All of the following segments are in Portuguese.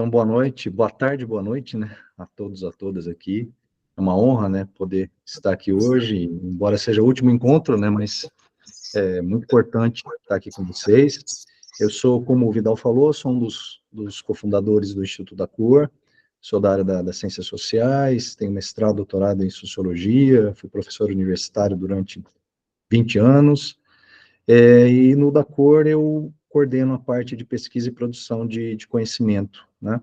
Então, boa noite, boa tarde, boa noite, né, a todos, a todas aqui. É uma honra, né, poder estar aqui hoje, embora seja o último encontro, né, mas é muito importante estar aqui com vocês. Eu sou, como o Vidal falou, sou um dos cofundadores do Instituto da Cor, sou da área das ciências sociais, tenho mestrado, doutorado em sociologia, fui professor universitário durante 20 anos, e no da Cor eu coordeno a parte de pesquisa e produção de conhecimento, né?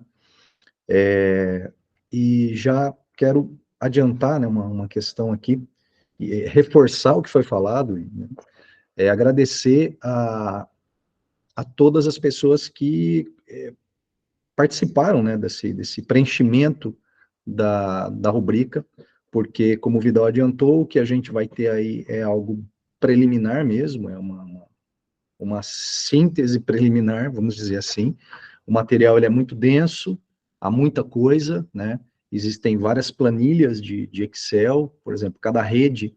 E já quero adiantar, né, uma questão aqui, e reforçar o que foi falado, né, agradecer a todas as pessoas que participaram, né, desse preenchimento da rubrica, porque, como o Vidal adiantou, o que a gente vai ter aí é algo preliminar mesmo, é uma síntese preliminar, vamos dizer assim. O material ele é muito denso, há muita coisa, né? Existem várias planilhas de Excel, por exemplo, cada rede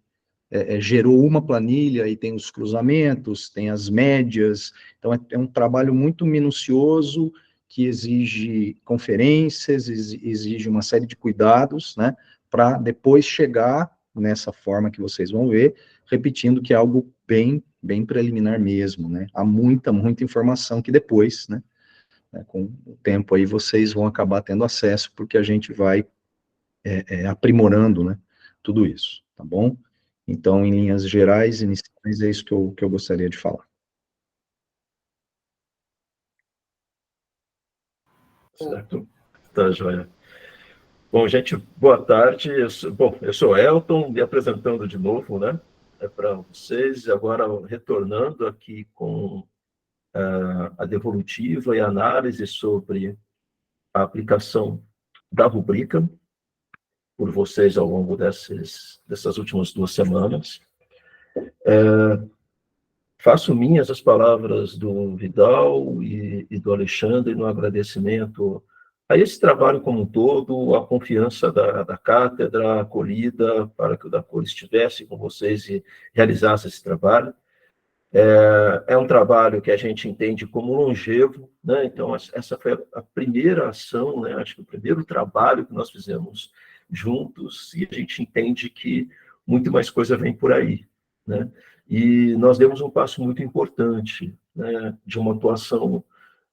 gerou uma planilha e tem os cruzamentos, tem as médias, então é um trabalho muito minucioso que exige conferências, exige uma série de cuidados, né, para depois chegar nessa forma que vocês vão ver, repetindo que é algo bem preliminar mesmo, né, há muita informação que depois, né, com o tempo aí vocês vão acabar tendo acesso, porque a gente vai aprimorando, né, tudo isso, tá bom? Então, em linhas gerais, iniciais, é isso que eu gostaria de falar. Certo, tá joia. Bom, gente, boa tarde. Eu sou Elton, me apresentando de novo, né, para vocês, agora retornando aqui com a devolutiva e a análise sobre a aplicação da rubrica por vocês ao longo dessas últimas 2 semanas. Faço minhas as palavras do Vidal e do Alexandre no agradecimento a esse trabalho como um todo, a confiança da cátedra acolhida para que o da Cor estivesse com vocês e realizasse esse trabalho. É um trabalho que a gente entende como longevo, né? Então, essa foi a primeira ação, né? Acho que o primeiro trabalho que nós fizemos juntos, e a gente entende que muito mais coisa vem por aí, né? E nós demos um passo muito importante, né, de uma atuação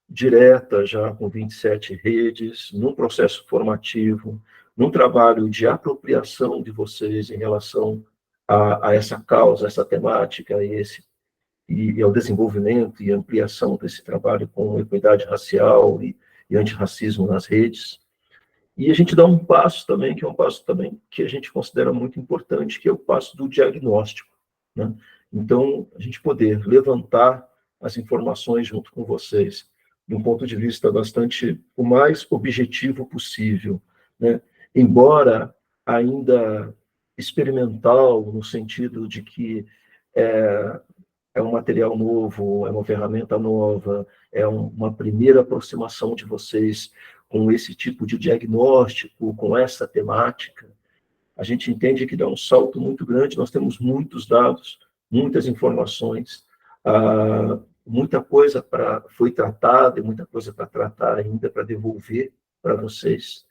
direta, já com 27 redes, num processo formativo, num trabalho de apropriação de vocês em relação a essa causa, essa temática, e ao desenvolvimento e ampliação desse trabalho com equidade racial e antirracismo nas redes. E a gente dá um passo também, que é um passo também que a gente considera muito importante, que é o passo do diagnóstico, né? Então, a gente poder levantar as informações junto com vocês, de um ponto de vista bastante, o mais objetivo possível, né? Embora ainda experimental, no sentido de que é um material novo, é uma ferramenta nova, é uma primeira aproximação de vocês com esse tipo de diagnóstico, com essa temática. A gente entende que dá um salto muito grande, nós temos muitos dados, muitas informações, muita coisa foi tratada e muita coisa para tratar ainda, para devolver para vocês.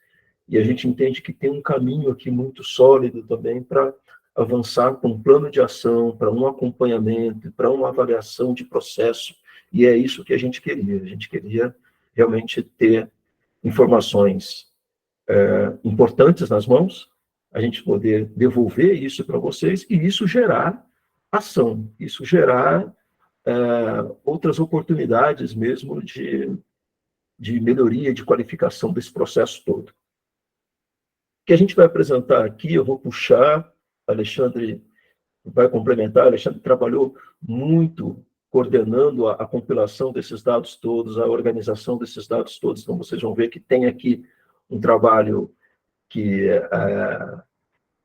E a gente entende que tem um caminho aqui muito sólido também para avançar com um plano de ação, para um acompanhamento, para uma avaliação de processo, e é isso que a gente queria realmente ter informações importantes nas mãos, a gente poder devolver isso para vocês, e isso gerar ação, isso gerar outras oportunidades mesmo de melhoria, de qualificação desse processo todo. O que a gente vai apresentar aqui, eu vou puxar, Alexandre vai complementar, Alexandre trabalhou muito coordenando a compilação desses dados todos, a organização desses dados todos, então vocês vão ver que tem aqui um trabalho que,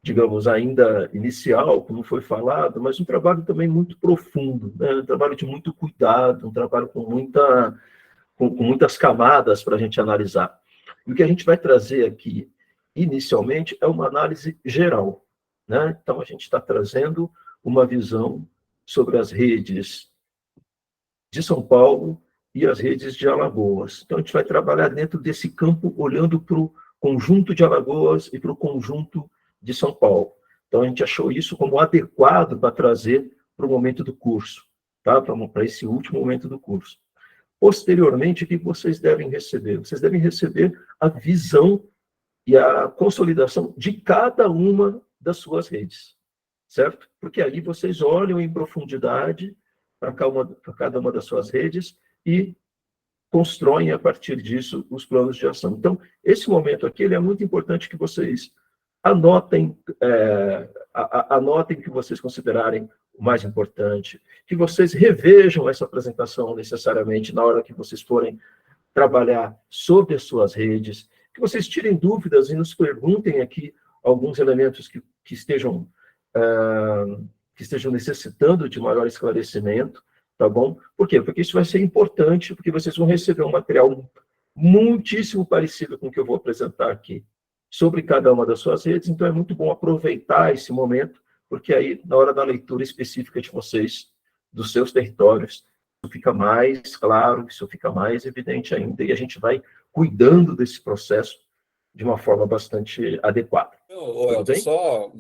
digamos, ainda inicial, como foi falado, mas um trabalho também muito profundo, né? Um trabalho de muito cuidado, um trabalho com muitas camadas para a gente analisar. E o que a gente vai trazer aqui, inicialmente, é uma análise geral, né? Então, a gente está trazendo uma visão sobre as redes de São Paulo e as redes de Alagoas. Então, a gente vai trabalhar dentro desse campo, olhando para o conjunto de Alagoas e para o conjunto de São Paulo. Então, a gente achou isso como adequado para trazer para o momento do curso, tá? Para esse último momento do curso. Posteriormente, o que vocês devem receber? Vocês devem receber a visão e a consolidação de cada uma das suas redes, certo? Porque aí vocês olham em profundidade para cada uma das suas redes e constroem a partir disso os planos de ação. Então, esse momento aqui ele é muito importante que vocês anotem, anotem o que vocês considerarem o mais importante, que vocês revejam essa apresentação necessariamente na hora que vocês forem trabalhar sobre as suas redes, que vocês tirem dúvidas e nos perguntem aqui alguns elementos que estejam necessitando de maior esclarecimento, tá bom? Por quê? Porque isso vai ser importante, porque vocês vão receber um material muitíssimo parecido com o que eu vou apresentar aqui sobre cada uma das suas redes, então é muito bom aproveitar esse momento, porque aí, na hora da leitura específica de vocês, dos seus territórios, isso fica mais claro, isso fica mais evidente ainda, e a gente vai cuidando desse processo de uma forma bastante adequada. Elton, só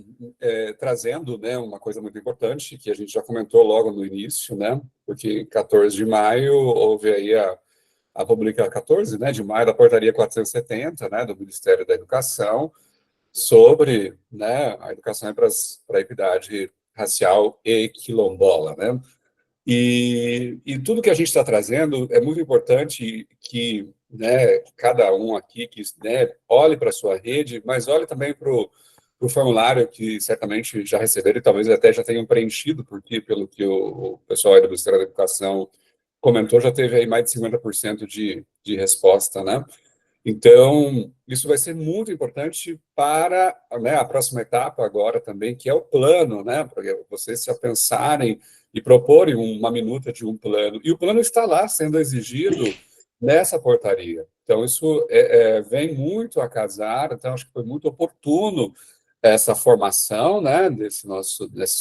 trazendo, né, uma coisa muito importante, que a gente já comentou logo no início, né, porque 14 de maio houve aí a publicação, 14, né, de maio, da portaria 470, né, do Ministério da Educação, sobre, né, a educação para a equidade racial e quilombola, né. E tudo que a gente está trazendo é muito importante que, né, cada um aqui que, né, olhe para a sua rede, mas olhe também para o formulário que certamente já receberam e talvez até já tenham preenchido, porque pelo que o pessoal aí do Ministério da Educação comentou, já teve aí mais de 50% de resposta, né? Então, isso vai ser muito importante para, né, a próxima etapa agora também, que é o plano, né? Para vocês se pensarem e proporem uma minuta de um plano. E o plano está lá sendo exigido nessa portaria. Então, isso vem muito a casar, então acho que foi muito oportuno essa formação, né, desses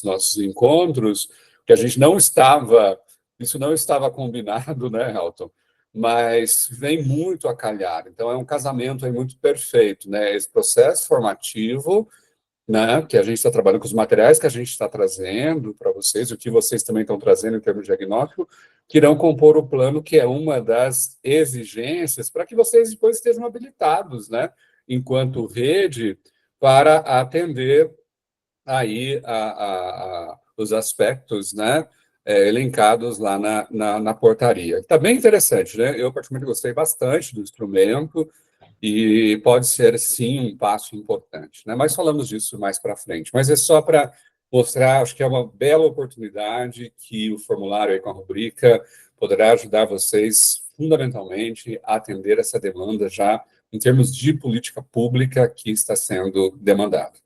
nossos encontros, que a gente não estava, isso não estava combinado, né, Elton? Mas vem muito a calhar. Então, é um casamento aí muito perfeito, né? Esse processo formativo, né, que a gente está trabalhando com os materiais que a gente está trazendo para vocês, o que vocês também estão trazendo em termos de diagnóstico, que irão compor o plano, que é uma das exigências para que vocês depois estejam habilitados, né, enquanto rede, para atender aí os aspectos, né, elencados lá na portaria. Está bem interessante, né? Eu, particularmente, gostei bastante do instrumento e pode ser, sim, um passo importante, né? Mas falamos disso mais para frente. Mas é só para mostrar, acho que é uma bela oportunidade que o formulário aí com a rubrica poderá ajudar vocês, fundamentalmente, a atender essa demanda já em termos de política pública que está sendo demandada.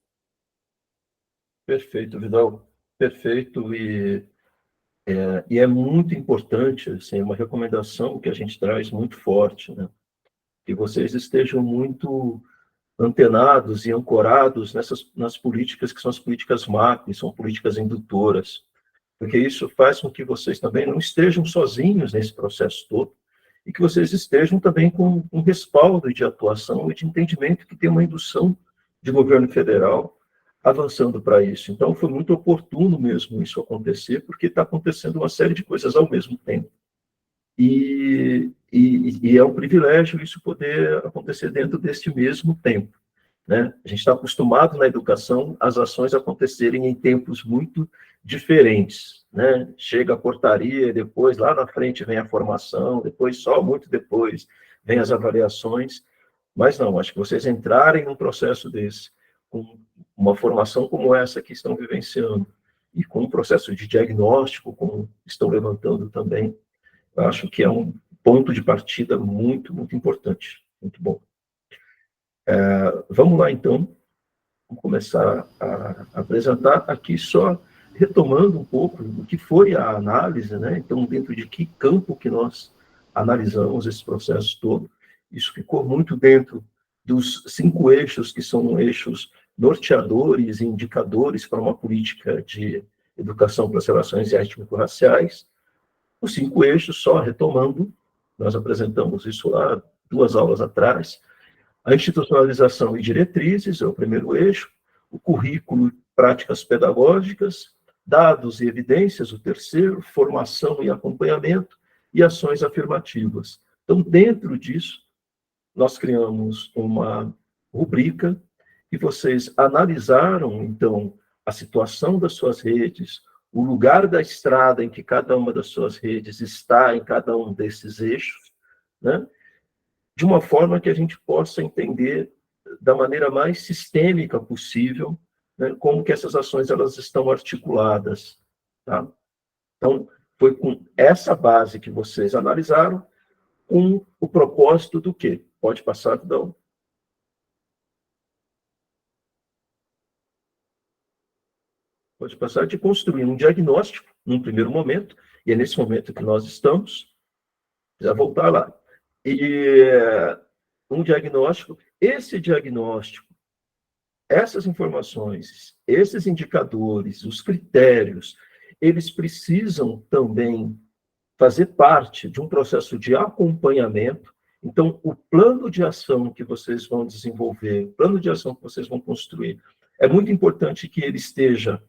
Perfeito, Vidal. Perfeito. E é muito importante, assim, uma recomendação que a gente traz muito forte, né? Que vocês estejam muito antenados e ancorados nas políticas que são as políticas macro, são políticas indutoras, porque isso faz com que vocês também não estejam sozinhos nesse processo todo e que vocês estejam também com um respaldo de atuação e de entendimento que tem uma indução de governo federal avançando para isso. Então, foi muito oportuno mesmo isso acontecer, porque está acontecendo uma série de coisas ao mesmo tempo. E é um privilégio isso poder acontecer dentro deste mesmo tempo, né? A gente está acostumado na educação as ações acontecerem em tempos muito diferentes, né? Chega a portaria, depois lá na frente vem a formação, depois só muito depois vem as avaliações, mas não, acho que vocês entrarem num processo desse, com uma formação como essa que estão vivenciando, e com um processo de diagnóstico, como estão levantando também, eu acho que é um ponto de partida muito, muito importante. Muito bom. Vamos lá, então. Vamos começar a apresentar aqui, só retomando um pouco do que foi a análise, né? Então, dentro de que campo que nós analisamos esse processo todo. Isso ficou muito dentro dos 5 eixos, que são eixos norteadores e indicadores para uma política de educação para as relações étnico-raciais. Os 5 eixos, só retomando, Nós apresentamos isso lá 2 aulas atrás. A institucionalização e diretrizes é o primeiro eixo, o currículo e práticas pedagógicas, dados e evidências, o terceiro, formação e acompanhamento, e ações afirmativas. Então, dentro disso, nós criamos uma rubrica que vocês analisaram, então, a situação das suas redes, o lugar da estrada em que cada uma das suas redes está em cada um desses eixos, né? De uma forma que a gente possa entender da maneira mais sistêmica possível, né, como que essas ações elas estão articuladas. Tá? Então, foi com essa base que vocês analisaram, com o propósito do quê? Pode passar, Vidal? Pode passar de construir um diagnóstico, num primeiro momento, e é nesse momento que nós estamos, já voltar lá. E um diagnóstico, esse diagnóstico, essas informações, esses indicadores, os critérios, eles precisam também fazer parte de um processo de acompanhamento. Então, o plano de ação que vocês vão desenvolver, o plano de ação que vocês vão construir, é muito importante que ele esteja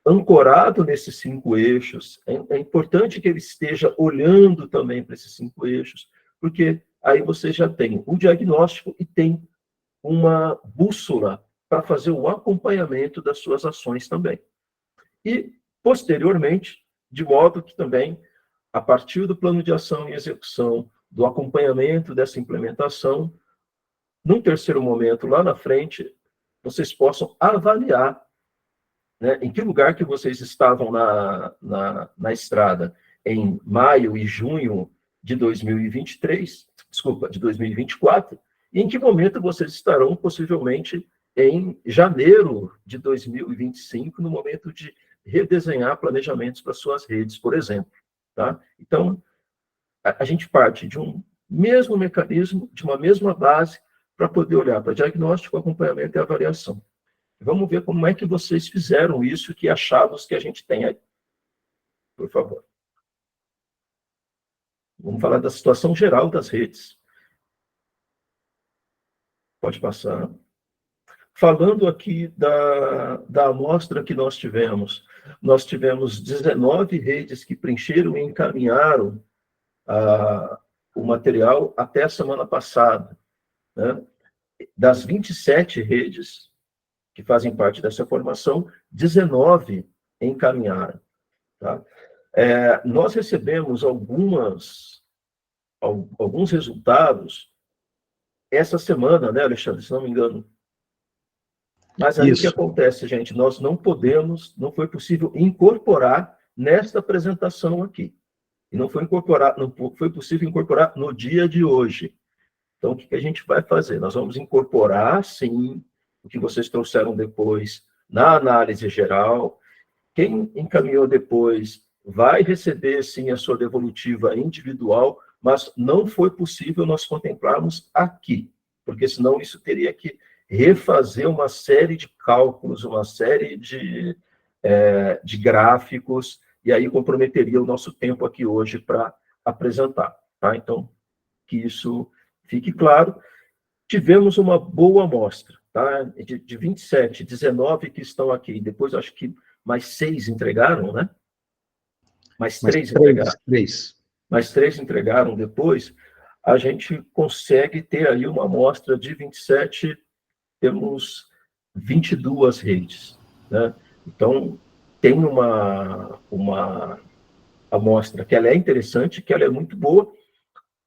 ancorado nesses 5 eixos, é importante que ele esteja olhando também para esses 5 eixos, porque aí você já tem o diagnóstico e tem uma bússola para fazer o acompanhamento das suas ações também. E, posteriormente, de modo que também, a partir do plano de ação e execução, do acompanhamento dessa implementação, num terceiro momento, lá na frente, vocês possam avaliar, né, em que lugar que vocês estavam na estrada em maio e junho de 2023, desculpa, de 2024, e em que momento vocês estarão, possivelmente, em janeiro de 2025, no momento de redesenhar planejamentos para suas redes, por exemplo. Tá? Então, a gente parte de um mesmo mecanismo, de uma mesma base, para poder olhar para diagnóstico, acompanhamento e avaliação. Vamos ver como é que vocês fizeram isso, que achados que a gente tem aí. Por favor. Vamos falar da situação geral das redes. Pode passar. Falando aqui da amostra que nós tivemos 19 redes que preencheram e encaminharam o material até a semana passada. Né? Das 27 redes que fazem parte dessa formação, 19 encaminharam. Tá? Nós recebemos alguns resultados essa semana, né, Alexandre, se não me engano. Mas aí o que acontece, gente? Nós não foi possível incorporar nesta apresentação aqui. E não foi possível incorporar no dia de hoje. Então, o que a gente vai fazer? Nós vamos incorporar, sim, o que vocês trouxeram depois na análise geral. Quem encaminhou depois vai receber, sim, a sua devolutiva individual, mas não foi possível nós contemplarmos aqui, porque senão isso teria que refazer uma série de cálculos, uma série de gráficos, e aí comprometeria o nosso tempo aqui hoje para apresentar. Tá? Então, que isso fique claro. Tivemos uma boa amostra, tá? De 27, 19 que estão aqui, depois acho que mais 6 entregaram, né? Mais 3 entregaram. Mais 3 entregaram depois. A gente consegue ter aí uma amostra de 27, temos 22 redes, né? Então, tem uma amostra que ela é interessante, que ela é muito boa,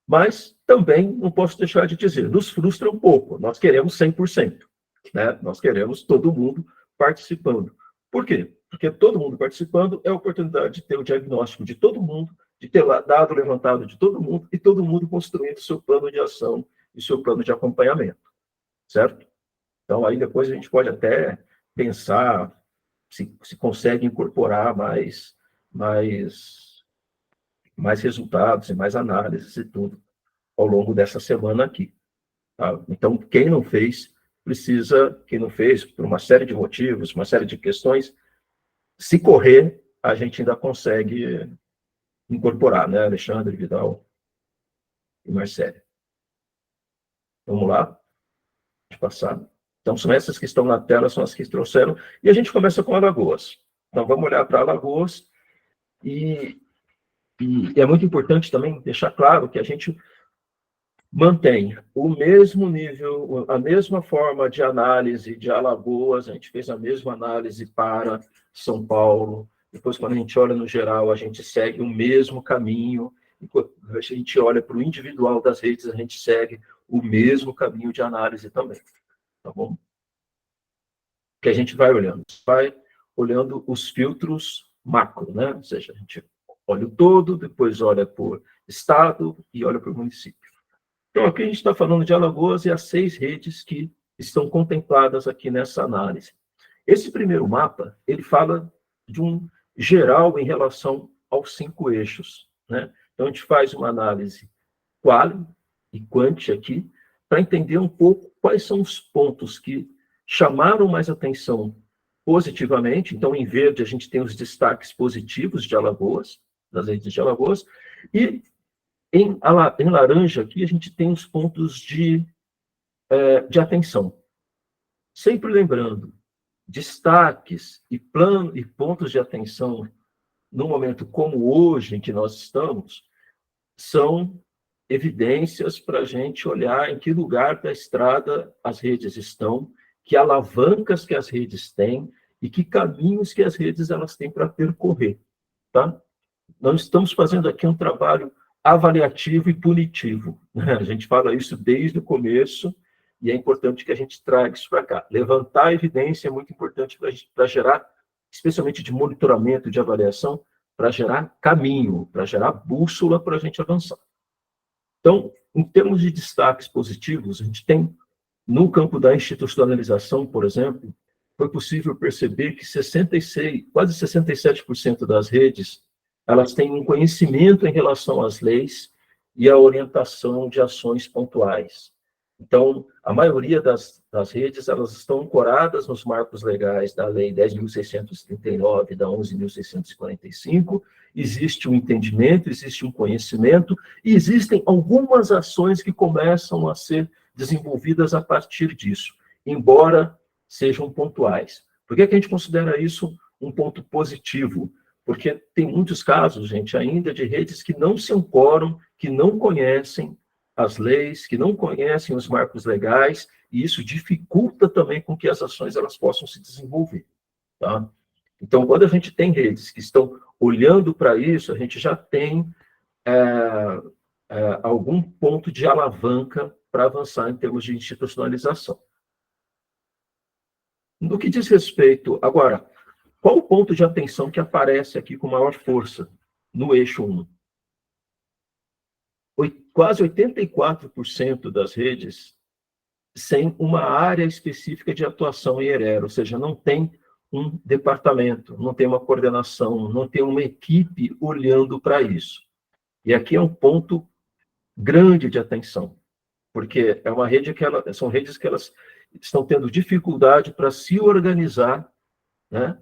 mas também não posso deixar de dizer, nos frustra um pouco. Nós queremos 100%, né? Nós queremos todo mundo participando. Por quê? Porque todo mundo participando é a oportunidade de ter o diagnóstico de todo mundo, de ter dado levantado de todo mundo, e todo mundo construindo seu plano de ação e seu plano de acompanhamento, certo? Então, aí depois a gente pode até pensar se consegue incorporar mais resultados e mais análises e tudo ao longo dessa semana aqui. Tá? Então, quem não fez, por uma série de motivos, uma série de questões, se correr, a gente ainda consegue incorporar, né, Alexandre, Vidal? e Marcélia. Vamos lá? Pode passar. Então, são essas que estão na tela, são as que trouxeram. E a gente começa com Alagoas. Então, vamos olhar para Alagoas. E é muito importante também deixar claro que a gente mantém o mesmo nível, a mesma forma de análise de Alagoas, a gente fez a mesma análise para São Paulo, depois quando a gente olha no geral, a gente segue o mesmo caminho, enquanto a gente olha para o individual das redes, a gente segue o mesmo caminho de análise também, tá bom? Que a gente vai olhando os filtros macro, né? Ou seja, a gente olha o todo, depois olha por estado e olha por município. Então, aqui a gente está falando de Alagoas e as 6 redes que estão contempladas aqui nessa análise. Esse primeiro mapa, ele fala de um geral em relação aos 5 eixos, né? Então, a gente faz uma análise quali e quanti aqui, para entender um pouco quais são os pontos que chamaram mais atenção positivamente. Então, em verde, a gente tem os destaques positivos de Alagoas, das redes de Alagoas, e em laranja aqui, a gente tem os pontos de atenção. Sempre lembrando, destaques e pontos de atenção, no momento como hoje em que nós estamos, são evidências para a gente olhar em que lugar da estrada as redes estão, que alavancas que as redes têm e que caminhos que as redes elas têm para percorrer. Tá? Nós estamos fazendo aqui um trabalho avaliativo e punitivo, né? A gente fala isso desde o começo e é importante que a gente traga isso para cá. Levantar a evidência é muito importante para gerar, especialmente de monitoramento, de avaliação, para gerar caminho, para gerar bússola para a gente avançar. Então, em termos de destaques positivos, a gente tem, no campo da institucionalização, por exemplo, foi possível perceber que quase 67% das redes elas têm um conhecimento em relação às leis e a orientação de ações pontuais. Então, a maioria das redes, elas estão ancoradas nos marcos legais da Lei 10.639 e da 11.645, existe um entendimento, existe um conhecimento, e existem algumas ações que começam a ser desenvolvidas a partir disso, embora sejam pontuais. Por que a gente considera isso um ponto positivo? Porque tem muitos casos, gente, ainda de redes que não se ancoram, que não conhecem as leis, que não conhecem os marcos legais, e isso dificulta também com que as ações elas possam se desenvolver. Tá? Então, quando a gente tem redes que estão olhando para isso, a gente já tem algum ponto de alavanca para avançar em termos de institucionalização. No que diz respeito... Agora, qual o ponto de atenção que aparece aqui com maior força no eixo 1? Quase 84% das redes sem uma área específica de atuação em ERER, ou seja, não tem um departamento, não tem uma coordenação, não tem uma equipe olhando para isso. E aqui é um ponto grande de atenção, porque é uma rede são redes que elas estão tendo dificuldade para se organizar, né?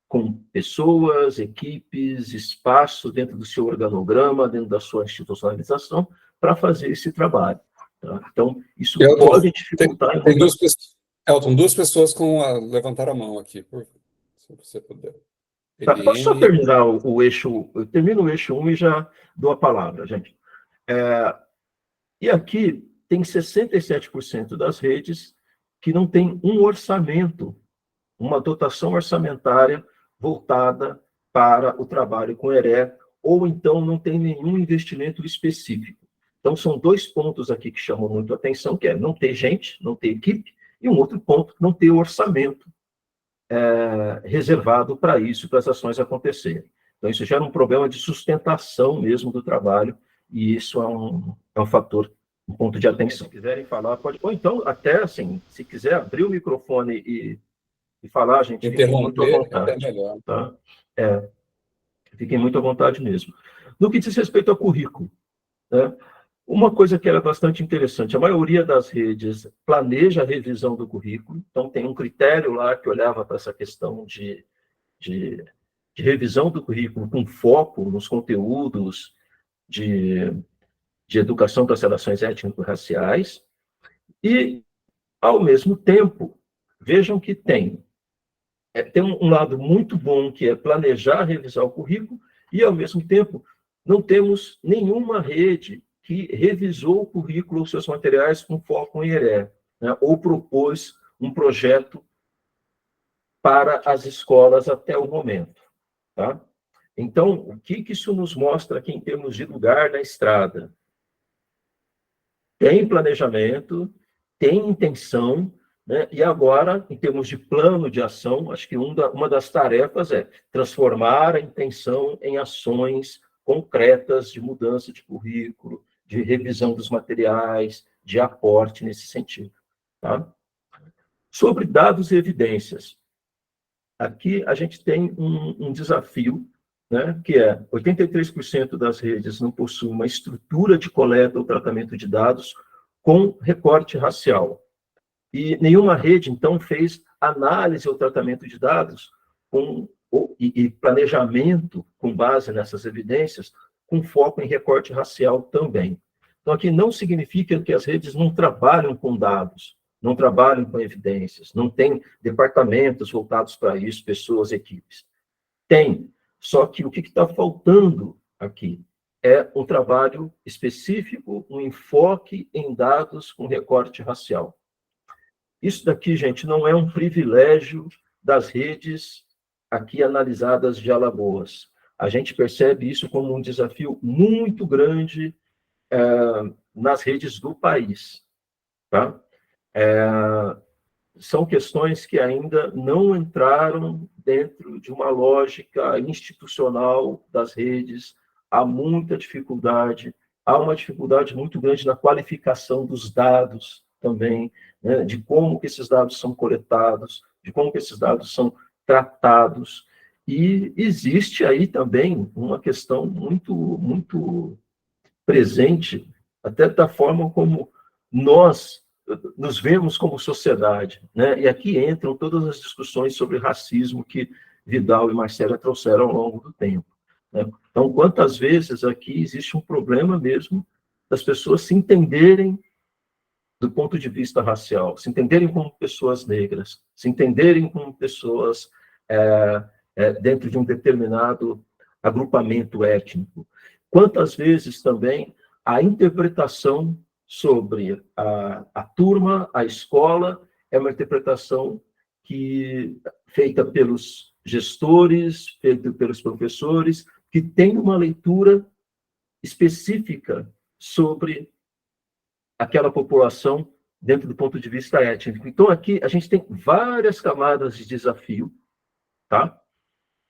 Com pessoas, equipes, espaço dentro do seu organograma, dentro da sua institucionalização, para fazer esse trabalho. Tá? Então, isso pode dificultar... Elton, 2 pessoas levantaram a mão aqui, se você puder. Tá, posso só terminar o eixo... Eu termino o eixo 1 e já dou a palavra, gente. E aqui tem 67% das redes que não tem um orçamento, uma dotação orçamentária voltada para o trabalho com ERE, ou então não tem nenhum investimento específico. Então, são 2 pontos aqui que chamam muito a atenção, que é não ter gente, não ter equipe, e um outro ponto, não ter orçamento reservado para isso, para as ações acontecerem. Então, isso gera um problema de sustentação mesmo do trabalho, e isso é um fator, um ponto de atenção. Se quiserem falar, pode... Ou então, até assim, se quiser abrir o microfone e falar, gente, fiquem muito à vontade. Tá? Fiquem muito à vontade mesmo. No que diz respeito ao currículo, né? Uma coisa que era bastante interessante, a maioria das redes planeja a revisão do currículo, então tem um critério lá que olhava para essa questão de revisão do currículo com foco nos conteúdos de de educação para as relações étnico-raciais, e, ao mesmo tempo, vejam que tem um lado muito bom, que é planejar, revisar o currículo, e, ao mesmo tempo, não temos nenhuma rede que revisou o currículo ou seus materiais com foco em ERE, né, ou propôs um projeto para as escolas até o momento. Tá? Então, o que isso nos mostra aqui em termos de lugar na estrada? Tem planejamento, tem intenção, né? E agora, em termos de plano de ação, acho que uma das tarefas é transformar a intenção em ações concretas de mudança de currículo, de revisão dos materiais, de aporte nesse sentido. Tá? Sobre dados e evidências, aqui a gente tem um desafio, né, que é 83% das redes não possuem uma estrutura de coleta ou tratamento de dados com recorte racial. E nenhuma rede, então, fez análise ou tratamento de dados e planejamento com base nessas evidências, com foco em recorte racial também. Então, aqui não significa que as redes não trabalham com dados, não trabalham com evidências, não tem departamentos voltados para isso, pessoas, equipes. Tem, só que o que está faltando aqui é um trabalho específico, um enfoque em dados com recorte racial. Isso daqui, gente, não é um privilégio das redes aqui analisadas de Alagoas. A gente percebe isso como um desafio muito grande nas redes do país. Tá? São questões que ainda não entraram dentro de uma lógica institucional das redes. Há muita dificuldade, há uma dificuldade muito grande na qualificação dos dados também, né, de como que esses dados são coletados, de como que esses dados são tratados. E existe aí também uma questão muito presente, até da forma como nós nos vemos como sociedade, né? E aqui entram todas as discussões sobre racismo que Vidal e Marcela trouxeram ao longo do tempo, né? Então, quantas vezes aqui existe um problema mesmo das pessoas se entenderem do ponto de vista racial, se entenderem como pessoas negras, se entenderem como pessoas dentro de um determinado agrupamento étnico. Quantas vezes também a interpretação sobre a turma, a escola, é uma interpretação feita pelos gestores, feita pelos professores, que tem uma leitura específica sobre aquela população dentro do ponto de vista étnico. Então, aqui a gente tem várias camadas de desafio, tá?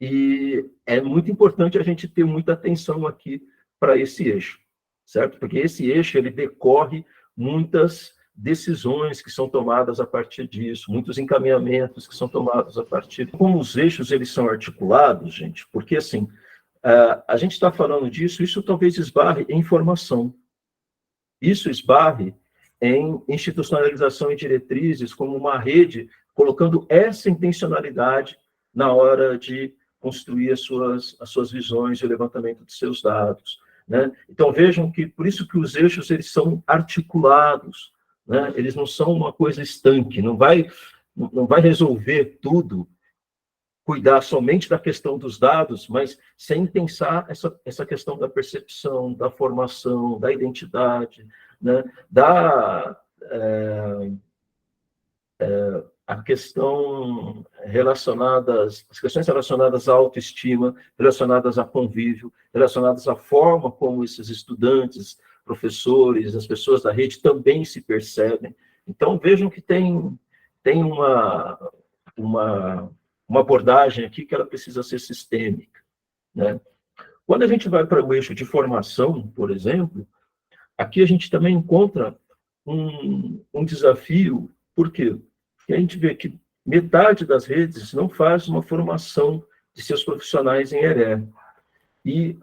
E é muito importante a gente ter muita atenção aqui para esse eixo, certo? Porque esse eixo, ele decorre muitas decisões que são tomadas a partir disso, muitos encaminhamentos que são tomados a partir... Como os eixos, eles são articulados, gente, porque, assim, a gente está falando disso, isso talvez esbarre em formação, isso esbarre em institucionalização e diretrizes, como uma rede, colocando essa intencionalidade na hora de construir as suas visões e o levantamento de seus dados, né? Então, vejam que, por isso que os eixos, eles são articulados, né? Eles não são uma coisa estanque, não vai resolver tudo, cuidar somente da questão dos dados, mas sem pensar essa questão da percepção, da formação, da identidade, né? As questões relacionadas à autoestima, relacionadas a convívio, relacionadas à forma como esses estudantes, professores, as pessoas da rede também se percebem. Então, vejam que tem uma abordagem aqui que ela precisa ser sistêmica, né? Quando a gente vai para o eixo de formação, por exemplo, aqui a gente também encontra um desafio, por quê? Porque a gente vê que metade das redes não faz uma formação de seus profissionais em ERE. E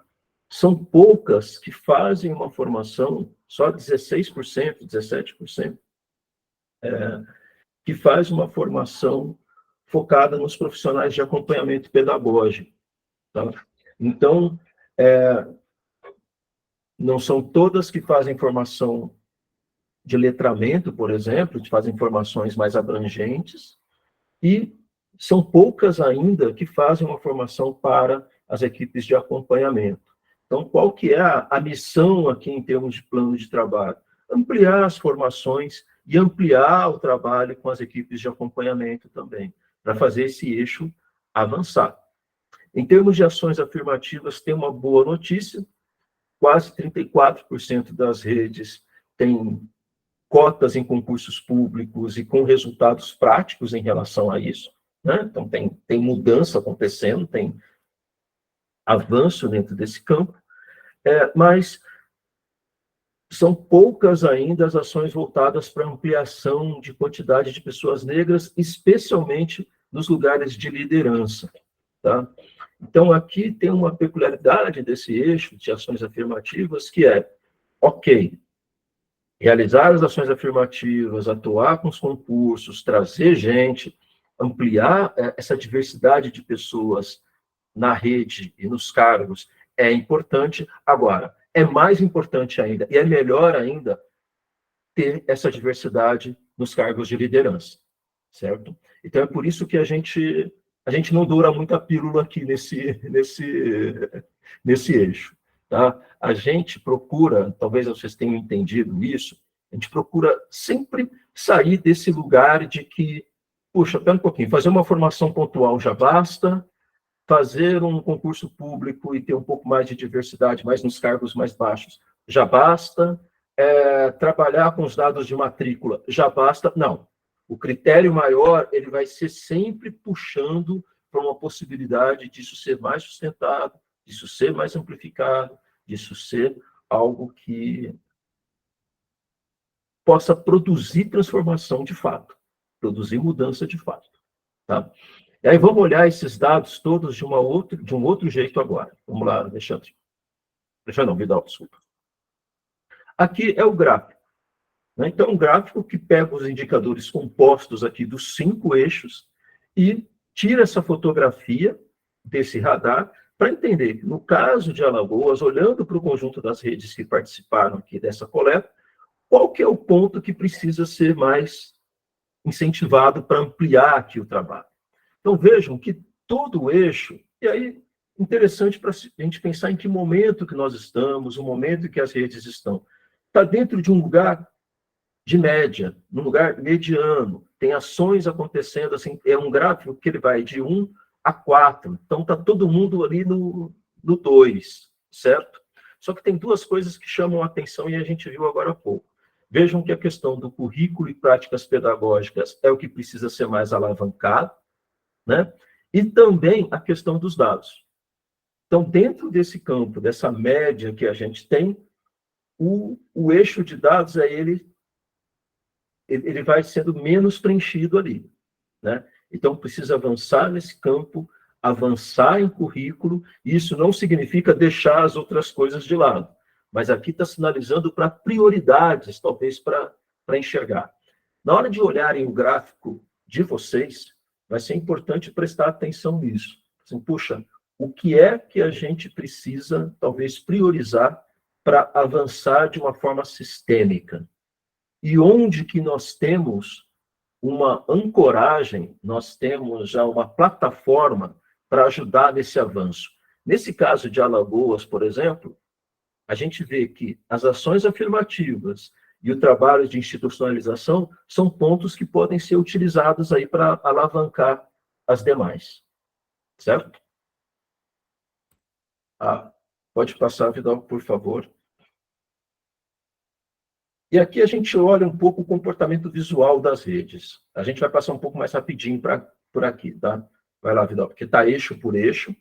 são poucas que fazem uma formação, só 16%, 17%, que faz uma formação focada nos profissionais de acompanhamento pedagógico. Tá? Então, não são todas que fazem formação de letramento, por exemplo, que fazem formações mais abrangentes, e são poucas ainda que fazem uma formação para as equipes de acompanhamento. Então, qual que é a missão aqui em termos de plano de trabalho? Ampliar as formações e ampliar o trabalho com as equipes de acompanhamento também, para fazer esse eixo avançar. Em termos de ações afirmativas, tem uma boa notícia, quase 34% das redes têm cotas em concursos públicos e com resultados práticos em relação a isso, né? Então, tem mudança acontecendo, tem avanço dentro desse campo, mas são poucas ainda as ações voltadas para ampliação de quantidade de pessoas negras, especialmente nos lugares de liderança, tá? Então, aqui tem uma peculiaridade desse eixo de ações afirmativas, que é, ok, realizar as ações afirmativas, atuar com os concursos, trazer gente, ampliar essa diversidade de pessoas na rede e nos cargos é importante. Agora, é mais importante ainda, e é melhor ainda, ter essa diversidade nos cargos de liderança, certo? Então, é por isso que a gente não dura muita pílula aqui nesse eixo, tá? A gente procura, talvez vocês tenham entendido isso, a gente procura sempre sair desse lugar de que, puxa, pera um pouquinho, fazer uma formação pontual já basta, fazer um concurso público e ter um pouco mais de diversidade, mais nos cargos mais baixos, já basta, trabalhar com os dados de matrícula, já basta. Não. O critério maior, ele vai ser sempre puxando para uma possibilidade disso ser mais sustentado, disso ser mais amplificado, disso ser algo que possa produzir transformação de fato, produzir mudança de fato, tá? E aí vamos olhar esses dados todos de um outro jeito agora. Vamos lá, Alexandre. Não, Vidal, desculpa. Aqui é o gráfico, né? Então, um gráfico que pega os indicadores compostos aqui dos 5 eixos e tira essa fotografia desse radar para entender que, no caso de Alagoas, olhando para o conjunto das redes que participaram aqui dessa coleta, qual que é o ponto que precisa ser mais incentivado para ampliar aqui o trabalho. Então, vejam que todo o eixo, e aí, interessante para a gente pensar em que momento que nós estamos, o momento que as redes estão. Está dentro de um lugar de média, num lugar mediano, tem ações acontecendo, assim, é um gráfico que ele vai de 1 a 4, então está todo mundo ali no 2, certo? Só que tem duas coisas que chamam a atenção e a gente viu agora há pouco. Vejam que a questão do currículo e práticas pedagógicas é o que precisa ser mais alavancado, né? E também a questão dos dados. Então, dentro desse campo, dessa média que a gente tem, o eixo de dados, ele vai sendo menos preenchido ali, né? Então, precisa avançar nesse campo, avançar em currículo, e isso não significa deixar as outras coisas de lado, mas aqui está sinalizando para prioridades, talvez para enxergar. Na hora de olharem o gráfico de vocês, vai ser importante prestar atenção nisso. Assim, puxa, o que é que a gente precisa, talvez, priorizar para avançar de uma forma sistêmica? E onde que nós temos uma ancoragem, nós temos já uma plataforma para ajudar nesse avanço. Nesse caso de Alagoas, por exemplo, a gente vê que as ações afirmativas e o trabalho de institucionalização são pontos que podem ser utilizados aí para alavancar as demais. Certo? Pode passar, Vidal, por favor. E aqui a gente olha um pouco o comportamento visual das redes. A gente vai passar um pouco mais rapidinho por aqui, tá? Vai lá, Vidal, porque está eixo por eixo,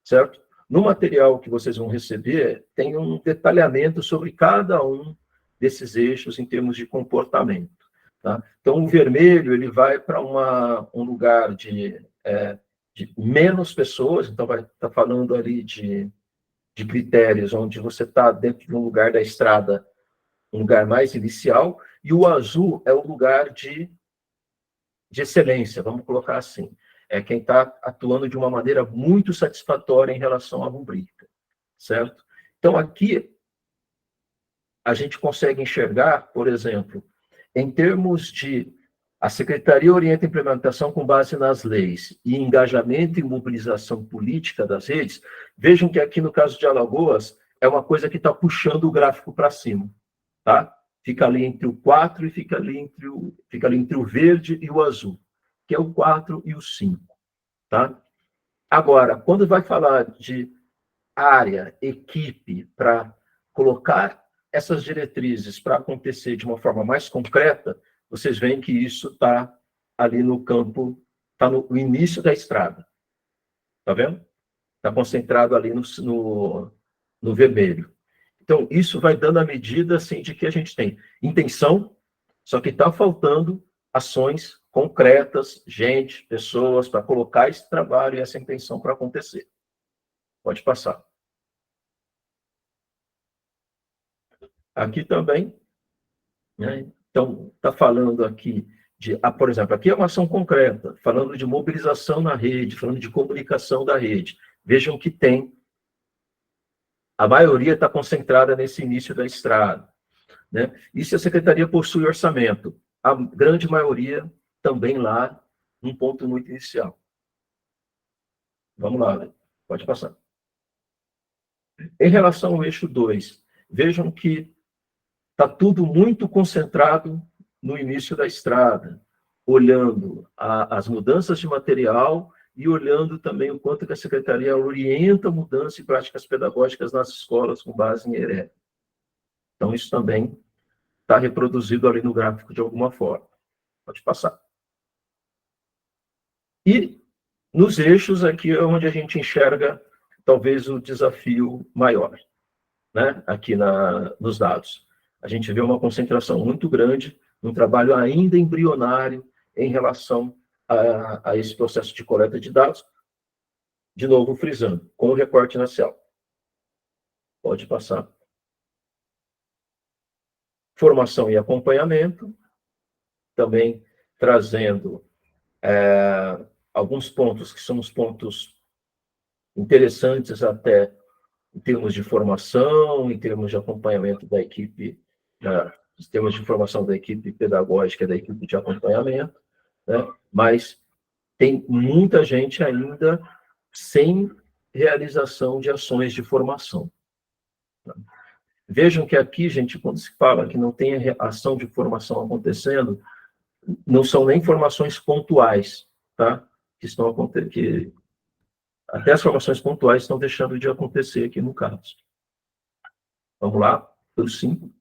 certo? No material que vocês vão receber, tem um detalhamento sobre cada um desses eixos em termos de comportamento, tá? Então, o vermelho, ele vai para um lugar de menos pessoas, então vai estar falando ali de critérios onde você está dentro de um lugar da estrada, um lugar mais inicial, e o azul é o lugar de excelência, vamos colocar assim. É quem está atuando de uma maneira muito satisfatória em relação à rubrica, certo? Então, aqui, a gente consegue enxergar, por exemplo, em termos de a Secretaria orienta a implementação com base nas leis e engajamento e mobilização política das redes, vejam que aqui no caso de Alagoas é uma coisa que está puxando o gráfico para cima, tá? Fica ali entre o 4 e fica ali entre o verde e o azul, que é o 4 e o 5, tá? Agora, quando vai falar de área, equipe, para colocar essas diretrizes para acontecer de uma forma mais concreta, vocês veem que isso está ali no campo, está no início da estrada. Está vendo? Está concentrado ali no vermelho. Então, isso vai dando a medida assim, de que a gente tem intenção, só que está faltando ações concretas, gente, pessoas, para colocar esse trabalho e essa intenção para acontecer. Pode passar. Aqui também, né? Então, está falando aqui de, por exemplo, aqui é uma ação concreta, falando de mobilização na rede, falando de comunicação da rede. Vejam que a maioria está concentrada nesse início da estrada, né? E se a secretaria possui orçamento, a grande maioria também lá, num ponto muito inicial. Vamos lá, né? Pode passar. Em relação ao eixo 2, vejam que está tudo muito concentrado no início da estrada, olhando as mudanças de material e olhando também o quanto que a secretaria orienta mudança e práticas pedagógicas nas escolas com base em ERE. Então, isso também está reproduzido ali no gráfico de alguma forma. Pode passar. E nos eixos aqui é onde a gente enxerga talvez o desafio maior, né? Aqui nos dados. A gente vê uma concentração muito grande, um trabalho ainda embrionário em relação a esse processo de coleta de dados, de novo frisando, com o recorte na CEL. Pode passar. Formação e acompanhamento, também trazendo alguns pontos que são os pontos interessantes até em termos de formação, em termos de acompanhamento da equipe, em termos de formação da equipe pedagógica, da equipe de acompanhamento, né? Mas tem muita gente ainda sem realização de ações de formação. Vejam que aqui, gente, quando se fala que não tem ação de formação acontecendo, não são nem formações pontuais, tá? Que estão acontecendo, que até as formações pontuais estão deixando de acontecer aqui no caso. Vamos lá, pelo 5.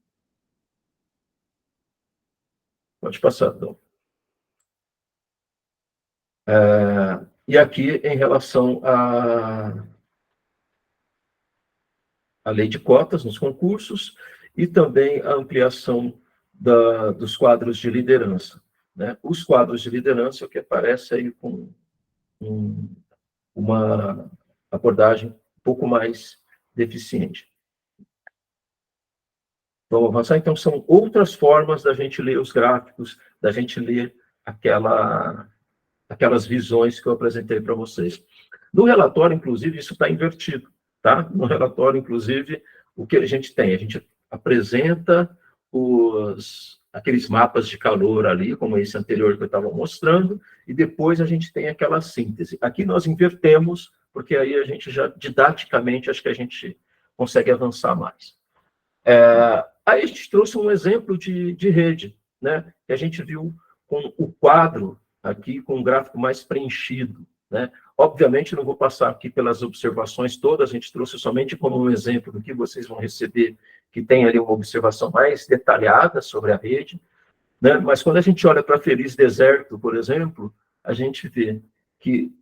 Pode passar, então. E aqui, em relação à lei de cotas nos concursos e também a ampliação dos quadros de liderança, né? Os quadros de liderança, o que aparece aí com uma abordagem um pouco mais deficiente. Vamos avançar? Então, são outras formas da gente ler os gráficos, da gente ler aquelas visões que eu apresentei para vocês. No relatório, inclusive, isso está invertido, tá? No relatório, inclusive, o que a gente tem? A gente apresenta aqueles mapas de calor ali, como esse anterior que eu estava mostrando, e depois a gente tem aquela síntese. Aqui nós invertemos, porque aí a gente já, didaticamente, acho que a gente consegue avançar mais. Aí a gente trouxe um exemplo de rede, né? Que a gente viu com o quadro aqui, com um gráfico mais preenchido, né? Obviamente, não vou passar aqui pelas observações todas, a gente trouxe somente como um exemplo do que vocês vão receber, que tem ali uma observação mais detalhada sobre a rede, né? Mas quando a gente olha para Feliz Deserto, por exemplo, a gente vê que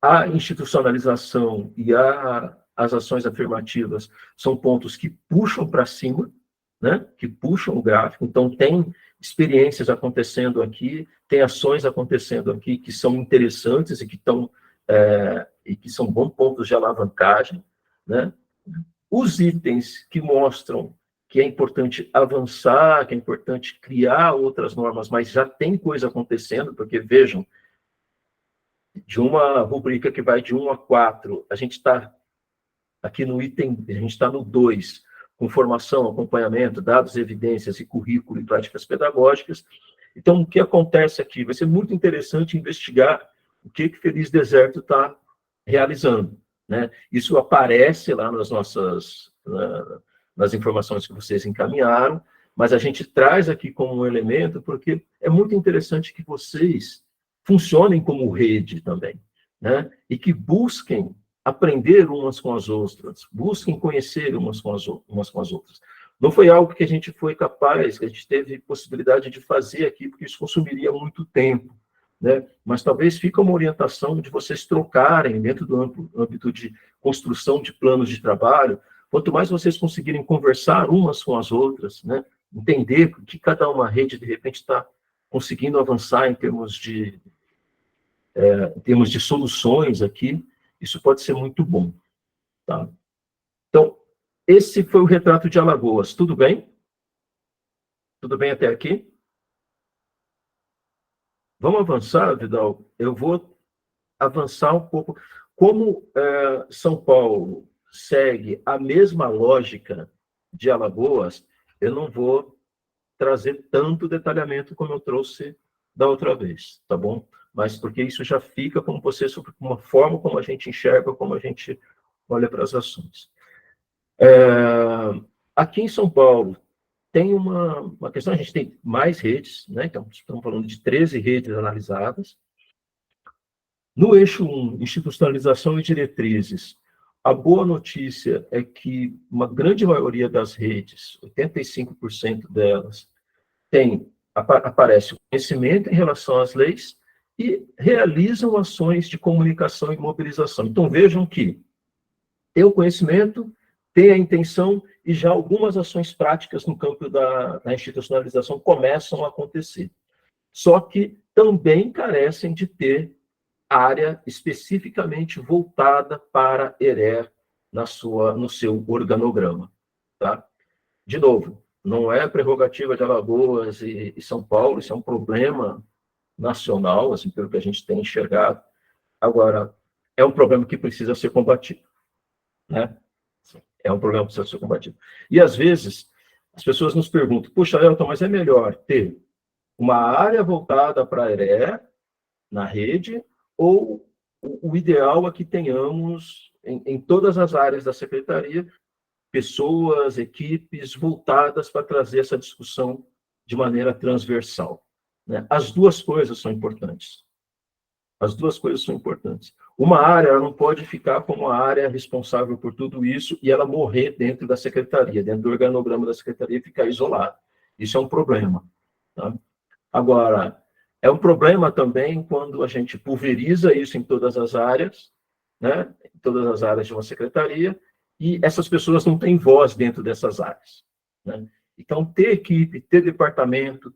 a institucionalização e as ações afirmativas são pontos que puxam para cima, né? Que puxam o gráfico. Então, tem experiências acontecendo aqui, tem ações acontecendo aqui que são interessantes e que são bons pontos de alavancagem, né? Os itens que mostram que é importante avançar, que é importante criar outras normas, mas já tem coisa acontecendo, porque, vejam, de uma rubrica que vai de 1 a 4, a gente está aqui no item, a gente está no 2, com formação, acompanhamento, dados, evidências e currículo e práticas pedagógicas. Então, o que acontece aqui? Vai ser muito interessante investigar o que Feliz Deserto está realizando, né? Isso aparece lá nas informações que vocês encaminharam, mas a gente traz aqui como um elemento, porque é muito interessante que vocês funcionem como rede também, né? E que busquem aprender umas com as outras, busquem conhecer umas com as outras. Não foi algo que a gente foi capaz, que a gente teve possibilidade de fazer aqui, porque isso consumiria muito tempo, né? Mas talvez fique uma orientação de vocês trocarem dentro do âmbito de construção de planos de trabalho. Quanto mais vocês conseguirem conversar umas com as outras, né? Entender que cada uma rede, de repente, está conseguindo avançar em termos de soluções aqui, isso pode ser muito bom. Tá? Então, esse foi o retrato de Alagoas. Tudo bem? Tudo bem até aqui? Vamos avançar, Vidal? Eu vou avançar um pouco. Como São Paulo segue a mesma lógica de Alagoas, eu não vou trazer tanto detalhamento como eu trouxe da outra vez, tá bom? Mas porque isso já fica como você, sobre uma forma como a gente enxerga, como a gente olha para as ações. Aqui em São Paulo, tem uma questão, a gente tem mais redes, né? Então, estamos falando de 13 redes analisadas. No eixo 1, institucionalização e diretrizes, a boa notícia é que uma grande maioria das redes, 85% delas, aparece o conhecimento em relação às leis e realizam ações de comunicação e mobilização. Então, vejam que tem o conhecimento, tem a intenção e já algumas ações práticas no campo da institucionalização começam a acontecer. Só que também carecem de ter área especificamente voltada para ERE no seu organograma. Tá? De novo, não é prerrogativa de Alagoas e São Paulo, isso é um problema nacional, assim, pelo que a gente tem enxergado. Agora, é um problema que precisa ser combatido, né? É um problema que precisa ser combatido. E, às vezes, as pessoas nos perguntam, puxa, Elton, mas é melhor ter uma área voltada para a ERE, na rede, ou o ideal é que tenhamos, em todas as áreas da secretaria, pessoas, equipes voltadas para trazer essa discussão de maneira transversal, né? As duas coisas são importantes. As duas coisas são importantes. Uma área ela não pode ficar como a área responsável por tudo isso e ela morrer dentro da secretaria, dentro do organograma da secretaria e ficar isolada. Isso é um problema. Tá? Agora, é um problema também quando a gente pulveriza isso em todas as áreas, né? Em todas as áreas de uma secretaria, e essas pessoas não têm voz dentro dessas áreas, né? Então, ter equipe, ter departamento,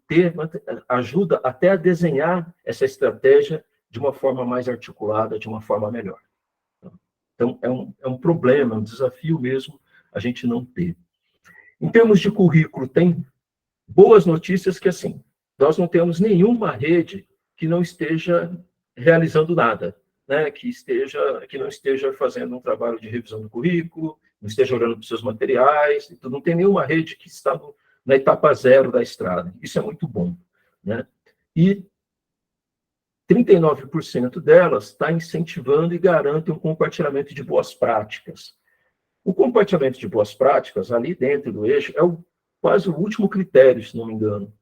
ajuda até a desenhar essa estratégia de uma forma mais articulada, de uma forma melhor. Então, é um problema, é um desafio mesmo a gente não ter. Em termos de currículo, tem boas notícias que, assim, nós não temos nenhuma rede que não esteja realizando nada, né? Que não esteja fazendo um trabalho de revisão do currículo, não esteja olhando para os seus materiais, então não tem nenhuma rede que está na etapa zero da estrada. Isso é muito bom, né? E 39% delas está incentivando e garante um compartilhamento de boas práticas. O compartilhamento de boas práticas, ali dentro do eixo, é quase o último critério, se não me engano,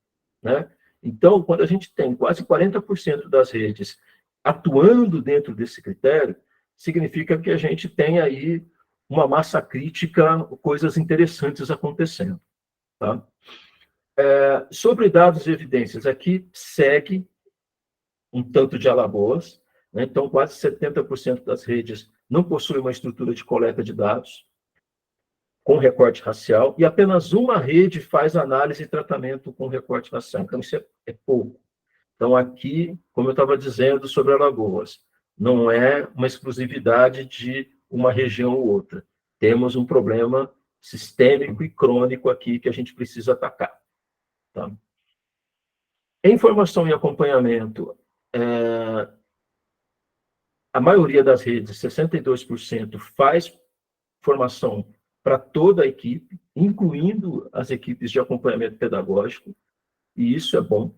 né? Então, quando a gente tem quase 40% das redes atuando dentro desse critério, significa que a gente tem aí uma massa crítica, coisas interessantes acontecendo. Tá? Sobre dados e evidências, aqui segue um tanto de Alagoas, né? Então quase 70% das redes não possuem uma estrutura de coleta de dados com recorte racial, e apenas uma rede faz análise e tratamento com recorte racial. Então, isso é pouco. Então, aqui, como eu estava dizendo sobre Alagoas, não é uma exclusividade de uma região ou outra. Temos um problema sistêmico e crônico aqui que a gente precisa atacar. Tá? Informação e acompanhamento. A maioria das redes, 62%, faz formação para toda a equipe, incluindo as equipes de acompanhamento pedagógico, e isso é bom,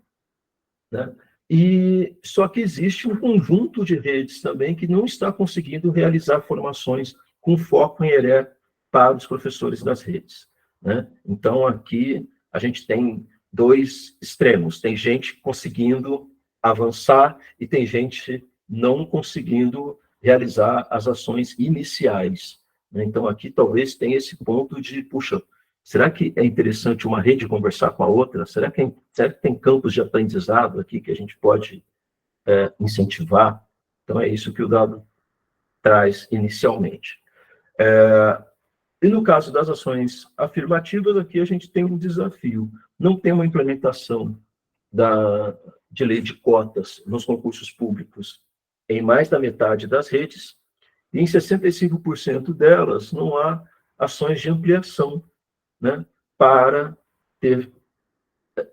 né? E só que existe um conjunto de redes também que não está conseguindo realizar formações com foco em ERE para os professores das redes, né? Então, aqui a gente tem dois extremos. Tem gente conseguindo avançar e tem gente não conseguindo realizar as ações iniciais, né? Então, aqui talvez tenha esse ponto de, puxa, será que é interessante uma rede conversar com a outra? Será que tem campos de aprendizado aqui que a gente pode incentivar? Então, é isso que o dado traz inicialmente. E no caso das ações afirmativas, aqui a gente tem um desafio. Não tem uma implementação de lei de cotas nos concursos públicos em mais da metade das redes, e em 65% delas não há ações de ampliação, né, para ter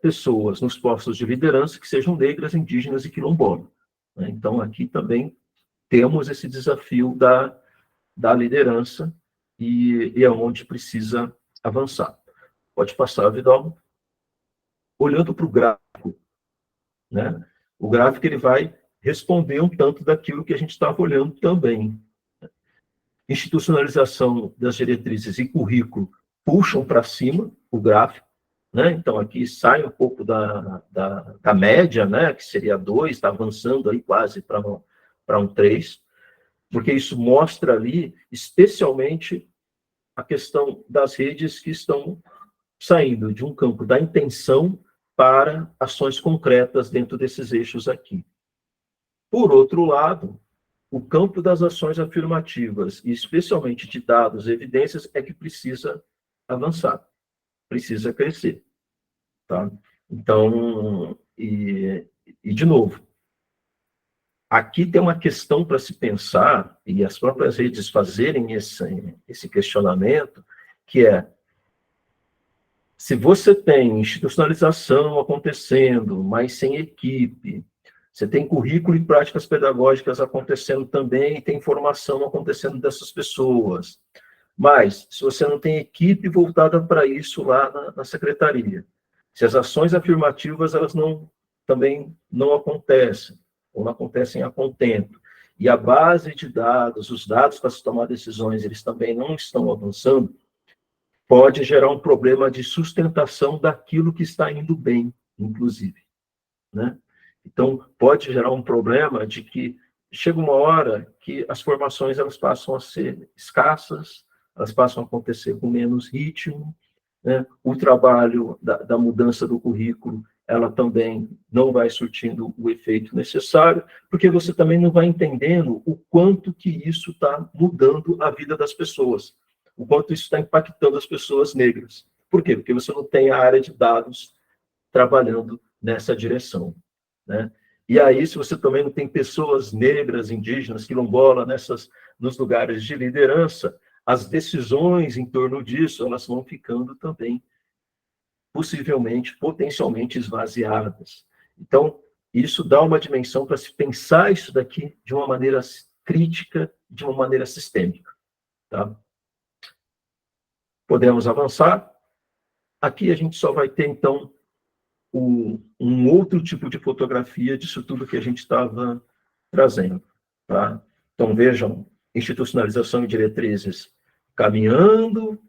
pessoas nos postos de liderança que sejam negras, indígenas e quilombolas, né? Então, aqui também temos esse desafio da liderança e é onde precisa avançar. Pode passar, Vidal. Olhando para o gráfico, né? O gráfico ele vai responder um tanto daquilo que a gente estava olhando também. Institucionalização das diretrizes e currículo puxam para cima o gráfico, né? Então, aqui sai um pouco da média, né? Que seria 2, está avançando aí quase para um 3, porque isso mostra ali, especialmente, a questão das redes que estão saindo de um campo da intenção para ações concretas dentro desses eixos aqui. Por outro lado, o campo das ações afirmativas, e especialmente de dados e evidências, é que precisa avançar, precisa crescer, tá? Então, de novo, aqui tem uma questão para se pensar, e as próprias redes fazerem esse questionamento, que é, se você tem institucionalização acontecendo, mas sem equipe, você tem currículo e práticas pedagógicas acontecendo também, e tem formação acontecendo dessas pessoas, mas se você não tem equipe voltada para isso lá na secretaria, se as ações afirmativas elas também não acontecem, ou não acontecem a contento, e a base de dados, os dados para se tomar decisões, eles também não estão avançando, pode gerar um problema de sustentação daquilo que está indo bem, inclusive, né? Então, pode gerar um problema de que chega uma hora que as formações elas passam a ser escassas, elas passam a acontecer com menos ritmo, né? O trabalho da mudança do currículo, ela também não vai surtindo o efeito necessário, porque você também não vai entendendo o quanto que isso está mudando a vida das pessoas, o quanto isso está impactando as pessoas negras. Por quê? Porque você não tem a área de dados trabalhando nessa direção, né? E aí, se você também não tem pessoas negras, indígenas, quilombolas, nos lugares de liderança, as decisões em torno disso, elas vão ficando também, possivelmente, potencialmente esvaziadas. Então, isso dá uma dimensão para se pensar isso daqui de uma maneira crítica, de uma maneira sistêmica, tá? Podemos avançar. Aqui a gente só vai ter, então, um outro tipo de fotografia disso tudo que a gente estava trazendo, tá? Então, vejam, institucionalização e diretrizes caminhando,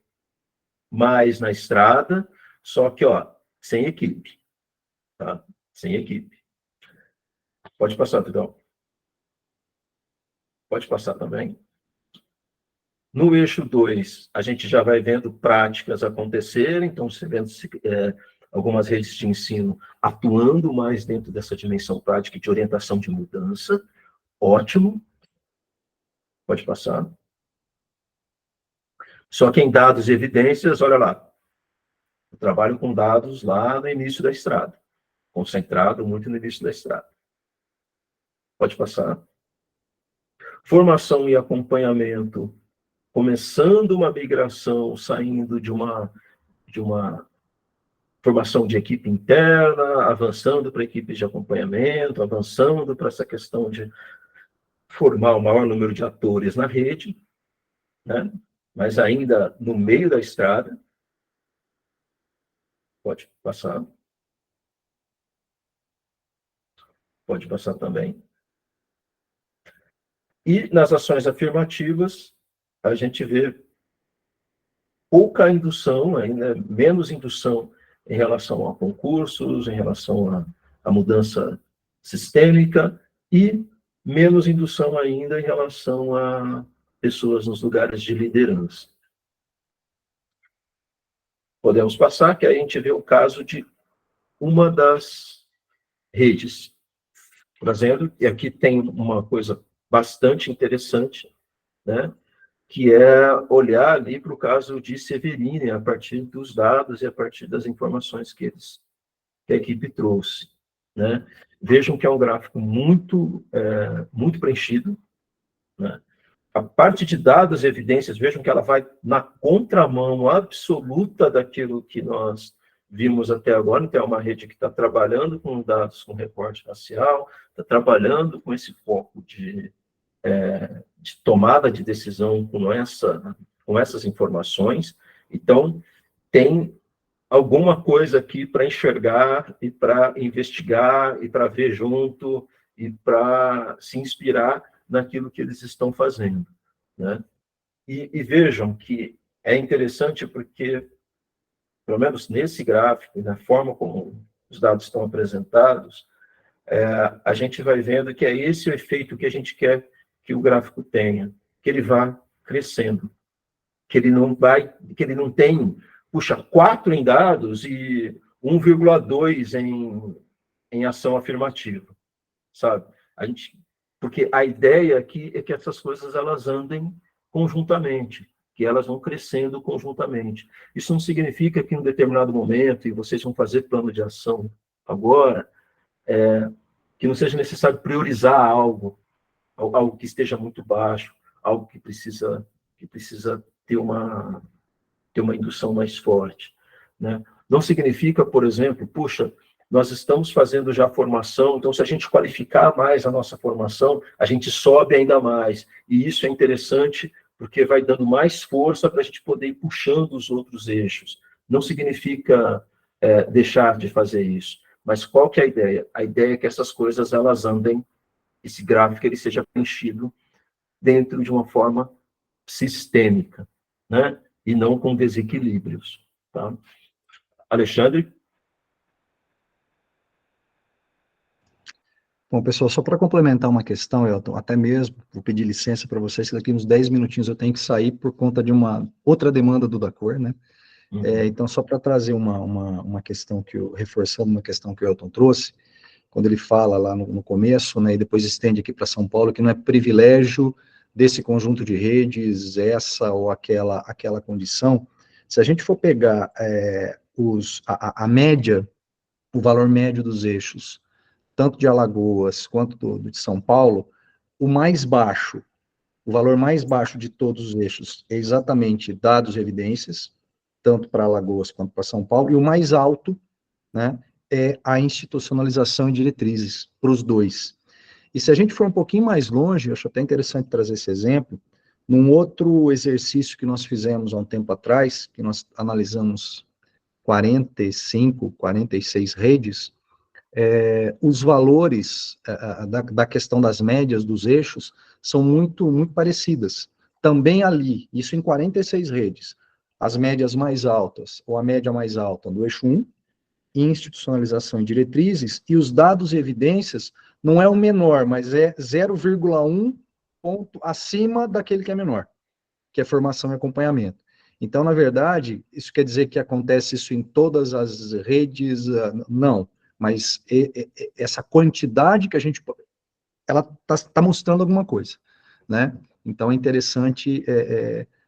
mais na estrada, só que, sem equipe, tá? Sem equipe. Pode passar, Vidal. Pode passar também. No eixo 2, a gente já vai vendo práticas acontecerem, então, você vendo algumas redes de ensino atuando mais dentro dessa dimensão prática de orientação de mudança. Ótimo. Pode passar. Só que em dados e evidências, olha lá, eu trabalho com dados lá no início da estrada, concentrado muito no início da estrada. Pode passar. Formação e acompanhamento, começando uma migração, saindo de uma formação de equipe interna, avançando para equipes de acompanhamento, avançando para essa questão de formar o maior número de atores na rede, né? mas ainda no meio da estrada. Pode passar. Pode passar também. E nas ações afirmativas, a gente vê pouca indução, ainda menos indução em relação a concursos, em relação à mudança sistêmica, e menos indução ainda em relação a pessoas nos lugares de liderança. Podemos passar, que aí a gente vê o caso de uma das redes, trazendo, e aqui tem uma coisa bastante interessante, né, que é olhar ali para o caso de Severini, a partir dos dados e a partir das informações que a equipe trouxe, né. Vejam que é um gráfico muito preenchido, né. A parte de dados e evidências, vejam que ela vai na contramão absoluta daquilo que nós vimos até agora. Então, é uma rede que está trabalhando com dados com recorte racial, está trabalhando com esse foco de tomada de decisão com essas informações. Então, tem alguma coisa aqui para enxergar e para investigar e para ver junto e para se inspirar naquilo que eles estão fazendo, né? E vejam que é interessante porque, pelo menos nesse gráfico, na forma como os dados estão apresentados, a gente vai vendo que é esse o efeito que a gente quer que o gráfico tenha, que ele vá crescendo, que ele não tem, puxa, 4 em dados e 1,2 em ação afirmativa, sabe? Porque a ideia aqui é que essas coisas elas andem conjuntamente, que elas vão crescendo conjuntamente. Isso não significa que em um determinado momento, e vocês vão fazer plano de ação agora, que não seja necessário priorizar algo que esteja muito baixo, algo que precisa ter uma indução mais forte, né? Não significa, por exemplo, puxa, nós estamos fazendo já formação, então se a gente qualificar mais a nossa formação, a gente sobe ainda mais. E isso é interessante porque vai dando mais força para a gente poder ir puxando os outros eixos. Não significa deixar de fazer isso. Mas qual que é a ideia? A ideia é que essas coisas elas andem, esse gráfico ele seja preenchido dentro de uma forma sistêmica, né? E não com desequilíbrios, tá? Alexandre? Bom, pessoal, só para complementar uma questão, eu até mesmo vou pedir licença para vocês, que daqui uns 10 minutinhos eu tenho que sair por conta de uma outra demanda do Dacor, né? Uhum. Então, só para trazer uma questão reforçando uma questão que o Elton trouxe, quando ele fala lá no começo, né, e depois estende aqui para São Paulo, que não é privilégio desse conjunto de redes, essa ou aquela condição. Se a gente for pegar a média, o valor médio dos eixos, tanto de Alagoas quanto de São Paulo, o valor mais baixo de todos os eixos é exatamente dados e evidências, tanto para Alagoas quanto para São Paulo, e o mais alto, né, é a institucionalização e diretrizes, para os dois. E se a gente for um pouquinho mais longe, eu acho até interessante trazer esse exemplo, num outro exercício que nós fizemos há um tempo atrás, que nós analisamos 45, 46 redes, os valores da questão das médias dos eixos são muito parecidas. Também ali, isso em 46 redes, as médias mais altas, ou a média mais alta do eixo 1, institucionalização e diretrizes, e os dados e evidências não é o menor, mas é 0,1 ponto acima daquele que é menor, que é formação e acompanhamento. Então, na verdade, isso quer dizer que acontece isso em todas as redes? Não, mas essa quantidade que a gente... ela está mostrando alguma coisa, né? Então, é interessante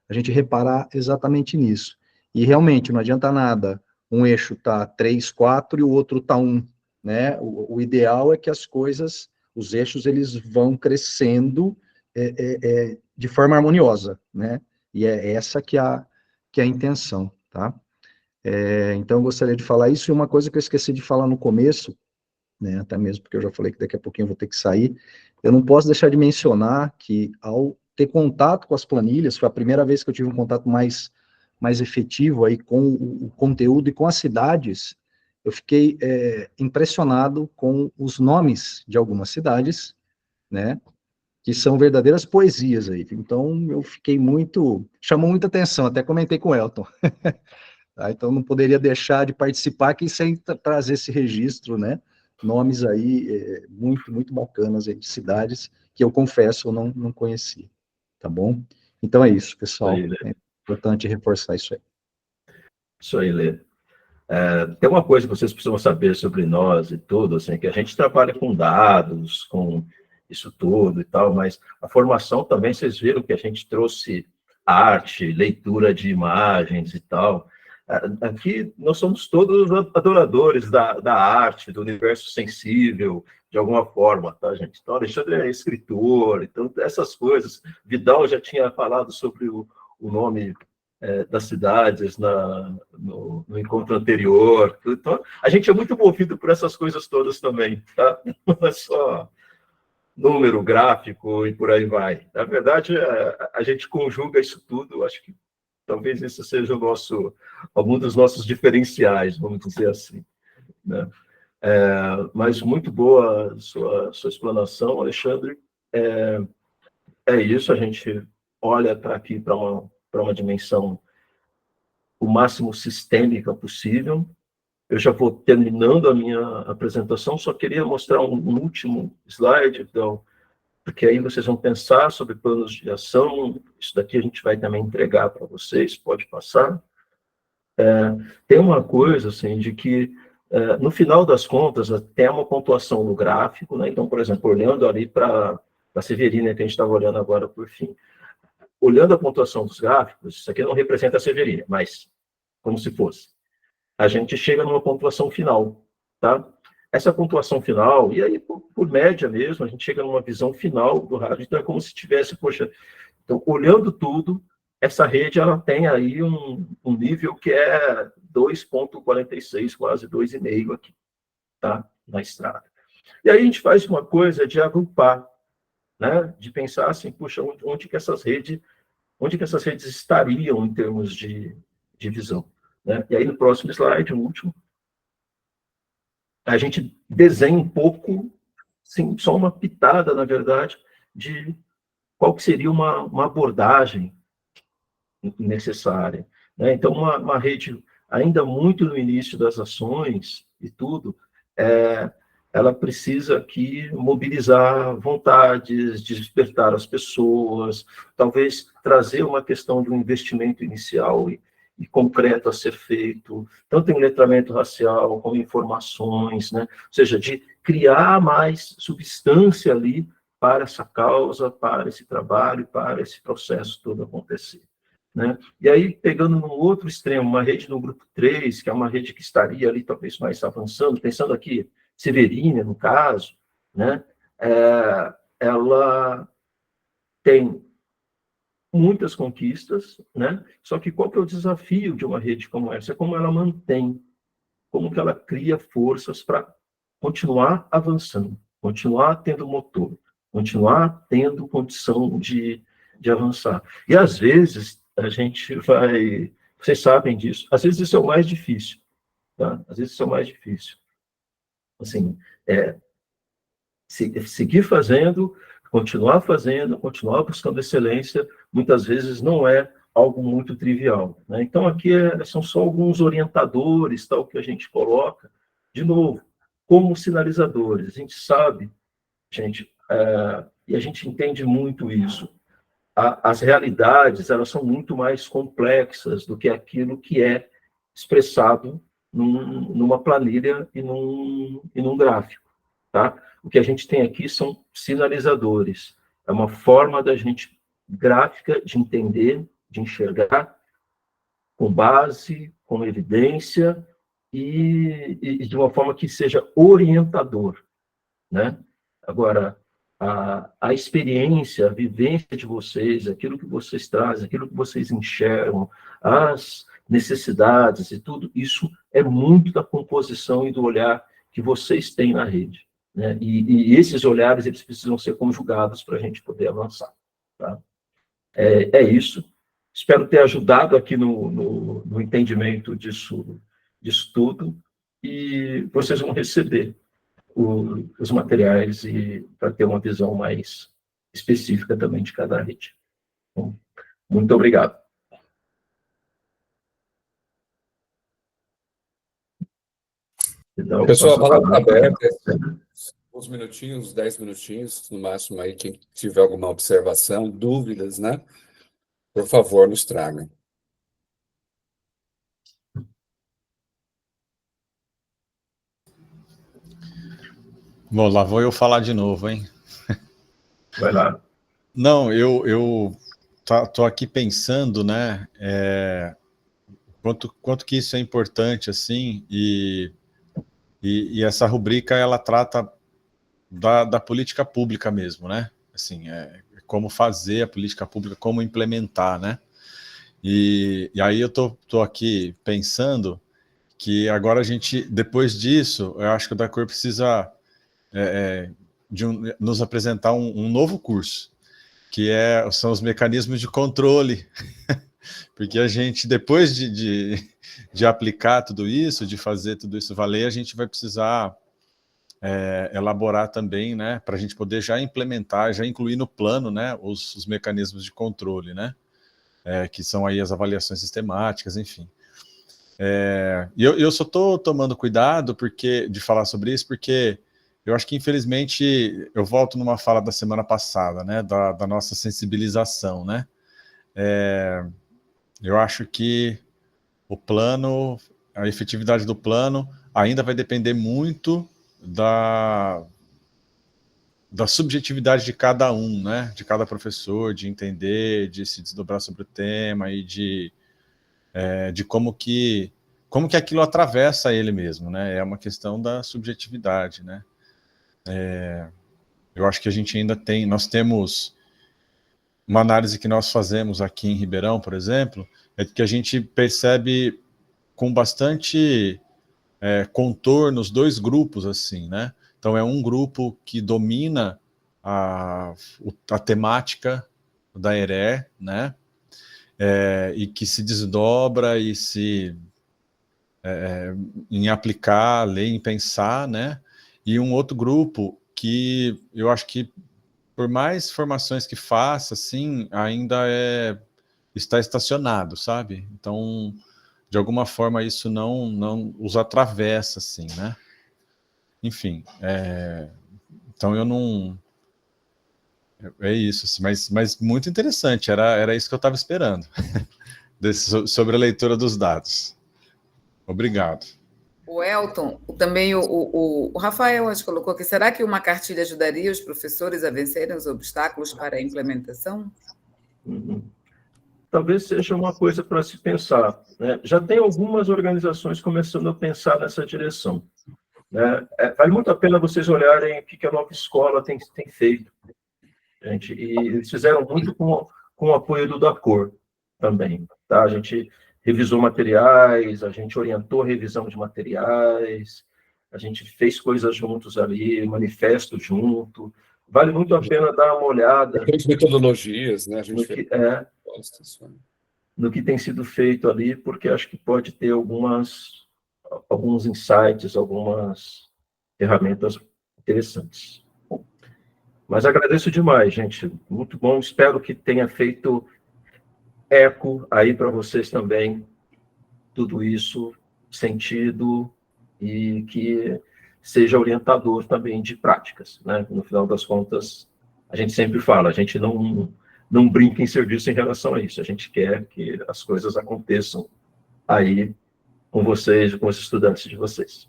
a gente reparar exatamente nisso. E, realmente, não adianta nada um eixo tá 3, 4 e o outro tá 1, né? O ideal é que as coisas, os eixos, eles vão crescendo de forma harmoniosa, né? E é essa que é a intenção, tá? Então, eu gostaria de falar isso, e uma coisa que eu esqueci de falar no começo, né, até mesmo porque eu já falei que daqui a pouquinho eu vou ter que sair, eu não posso deixar de mencionar que ao ter contato com as planilhas, foi a primeira vez que eu tive um contato mais efetivo aí com o conteúdo e com as cidades. Eu fiquei impressionado com os nomes de algumas cidades, né, que são verdadeiras poesias aí. Então, eu fiquei chamou muita atenção, até comentei com o Elton. Tá? Então, não poderia deixar de participar aqui sem trazer esse registro, né, nomes aí muito bacanas aí de cidades que eu confesso eu não conhecia, tá bom? Então é isso, pessoal. Aí, Lê. É importante reforçar isso aí. Isso aí, Lê. Tem uma coisa que vocês precisam saber sobre nós e tudo, assim, que a gente trabalha com dados, com isso tudo e tal, mas a formação também, vocês viram que a gente trouxe arte, leitura de imagens e tal. Aqui nós somos todos adoradores da arte, do universo sensível, de alguma forma, tá, gente? Então, Alexandre é escritor, então, essas coisas. Vidal já tinha falado sobre o nome das cidades no encontro anterior. Então, a gente é muito movido por essas coisas todas também, tá? Não é só número, gráfico e por aí vai. Na verdade, a gente conjuga isso tudo, acho que talvez esse seja algum dos nossos diferenciais, vamos dizer assim, né? Mas muito boa sua explanação, Alexandre. É isso, a gente olha para aqui para uma dimensão o máximo sistêmica possível. Eu já vou terminando a minha apresentação, só queria mostrar um último slide, então, porque aí vocês vão pensar sobre planos de ação. Isso daqui a gente vai também entregar para vocês, pode passar. Tem uma coisa, assim, de que, no final das contas, tem uma pontuação no gráfico, né? Então, por exemplo, olhando ali para a Severina, que a gente estava olhando agora por fim, olhando a pontuação dos gráficos, isso aqui não representa a Severina, mas como se fosse. A gente chega numa pontuação final, tá? Essa pontuação final, e aí por média mesmo, a gente chega numa visão final do rádio, então é como se tivesse, poxa, então olhando tudo, essa rede ela tem aí um nível que é 2,46, quase 2,5 aqui, tá? Na estrada. E aí a gente faz uma coisa de agrupar, né? De pensar assim, puxa, onde que essas redes estariam em termos de visão, né? E aí no próximo slide, o último, a gente desenha um pouco, sim, só uma pitada, na verdade, de qual que seria uma abordagem necessária, né? Então, uma rede ainda muito no início das ações e tudo, ela precisa aqui mobilizar vontades, despertar as pessoas, talvez trazer uma questão de um investimento inicial e concreto a ser feito, tanto em letramento racial como informações, né? Ou seja, de criar mais substância ali para essa causa, para esse trabalho, para esse processo todo acontecer, né? E aí, pegando no outro extremo, uma rede no grupo 3, que é uma rede que estaria ali talvez mais avançando, pensando aqui, Severina, no caso, né? Ela tem muitas conquistas, né? Só que qual que é o desafio de uma rede como essa? É como ela mantém, como que ela cria forças para continuar avançando, continuar tendo motor, continuar tendo condição de avançar. E às vezes a gente vai, vocês sabem disso, às vezes isso é o mais difícil, tá? Às vezes isso é o mais difícil. Assim, seguir fazendo, continuar buscando excelência, muitas vezes não é algo muito trivial, né? Então, aqui são só alguns orientadores, tal, que a gente coloca, de novo, como sinalizadores. A gente sabe, gente, e a gente entende muito isso, as realidades, elas são muito mais complexas do que aquilo que é expressado numa planilha e num gráfico, tá? O que a gente tem aqui são sinalizadores. É uma forma da gente gráfica de entender, de enxergar, com base, com evidência e de uma forma que seja orientador, né? Agora, a experiência, a vivência de vocês, aquilo que vocês trazem, aquilo que vocês enxergam, as necessidades e tudo, isso é muito da composição e do olhar que vocês têm na rede, né? E esses olhares, eles precisam ser conjugados para a gente poder avançar, tá? É isso. Espero ter ajudado aqui no entendimento disso tudo, e vocês vão receber os materiais para ter uma visão mais específica também de cada rede. Bom, muito obrigado. Então, Pessoal, a palavra está aberta. para Uns minutinhos, 10 minutinhos, no máximo, aí, quem tiver alguma observação, dúvidas, né? Por favor, nos tragam. Bom, lá vou eu falar de novo, hein? Vai lá. Não, eu tô aqui pensando, né, quanto que isso é importante, assim, e essa rubrica, ela trata da política pública mesmo, né? Assim, como fazer a política pública, como implementar, né? E aí eu tô aqui pensando que agora a gente, depois disso, eu acho que o Dacor precisa nos apresentar um novo curso, que são os mecanismos de controle, porque a gente, depois de aplicar tudo isso, de fazer tudo isso valer, a gente vai precisar elaborar também, né, para a gente poder já implementar, já incluir no plano, né, os mecanismos de controle, né, que são aí as avaliações sistemáticas, enfim. E eu só estou tomando cuidado de falar sobre isso, porque eu acho que, infelizmente, eu volto numa fala da semana passada, né, da nossa sensibilização, né. Eu acho que o plano, a efetividade do plano ainda vai depender muito da subjetividade de cada um, né, de cada professor, de entender, de se desdobrar sobre o tema e de como que aquilo atravessa ele mesmo, né, é uma questão da subjetividade, né. Eu acho que a gente ainda nós temos uma análise que nós fazemos aqui em Ribeirão, por exemplo, é que a gente percebe com bastante contornos dois grupos, assim, né? Então, é um grupo que domina a temática da ERE, né? E que se desdobra e em aplicar a lei, em pensar, né? E um outro grupo que eu acho que, por mais formações que faça, assim, ainda está estacionado, sabe? Então, de alguma forma, isso não os atravessa, assim, né? Enfim, então eu não... É isso, assim, mas muito interessante, era isso que eu estava esperando, sobre a leitura dos dados. Obrigado. O Elton, também o Rafael, acho que colocou aqui, será que uma cartilha ajudaria os professores a vencerem os obstáculos para a implementação? Talvez seja uma coisa para se pensar, né? Já tem algumas organizações começando a pensar nessa direção, né? Vale muito a pena vocês olharem o que a Nova Escola tem feito, gente, e eles fizeram muito com o apoio do Dacor também, tá? A gente revisou materiais, a gente orientou a revisão de materiais, a gente fez coisas juntos ali, manifesto junto. Vale muito a pena dar uma olhada. Tem metodologias, né? A gente no que tem sido feito ali, porque acho que pode ter alguns insights, algumas ferramentas interessantes. Mas agradeço demais, gente. Muito bom. Espero que tenha feito eco aí para vocês também, tudo isso, sentido, e que seja orientador também de práticas, né? No final das contas, a gente sempre fala, a gente não brinca em serviço em relação a isso, a gente quer que as coisas aconteçam aí com vocês, com os estudantes de vocês.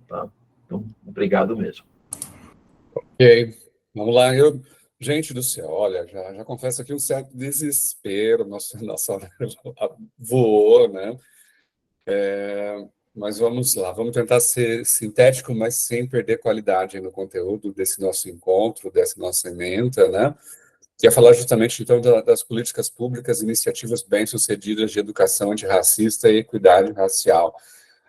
Tá? Então, obrigado mesmo. Ok, vamos lá. Gente do céu, olha, já confesso aqui um certo desespero, nossa hora voou, né? Mas vamos lá, vamos tentar ser sintético, mas sem perder qualidade no conteúdo desse nosso encontro, dessa nossa ementa, né? Que é falar justamente, então, das políticas públicas, iniciativas bem-sucedidas de educação antirracista e equidade racial.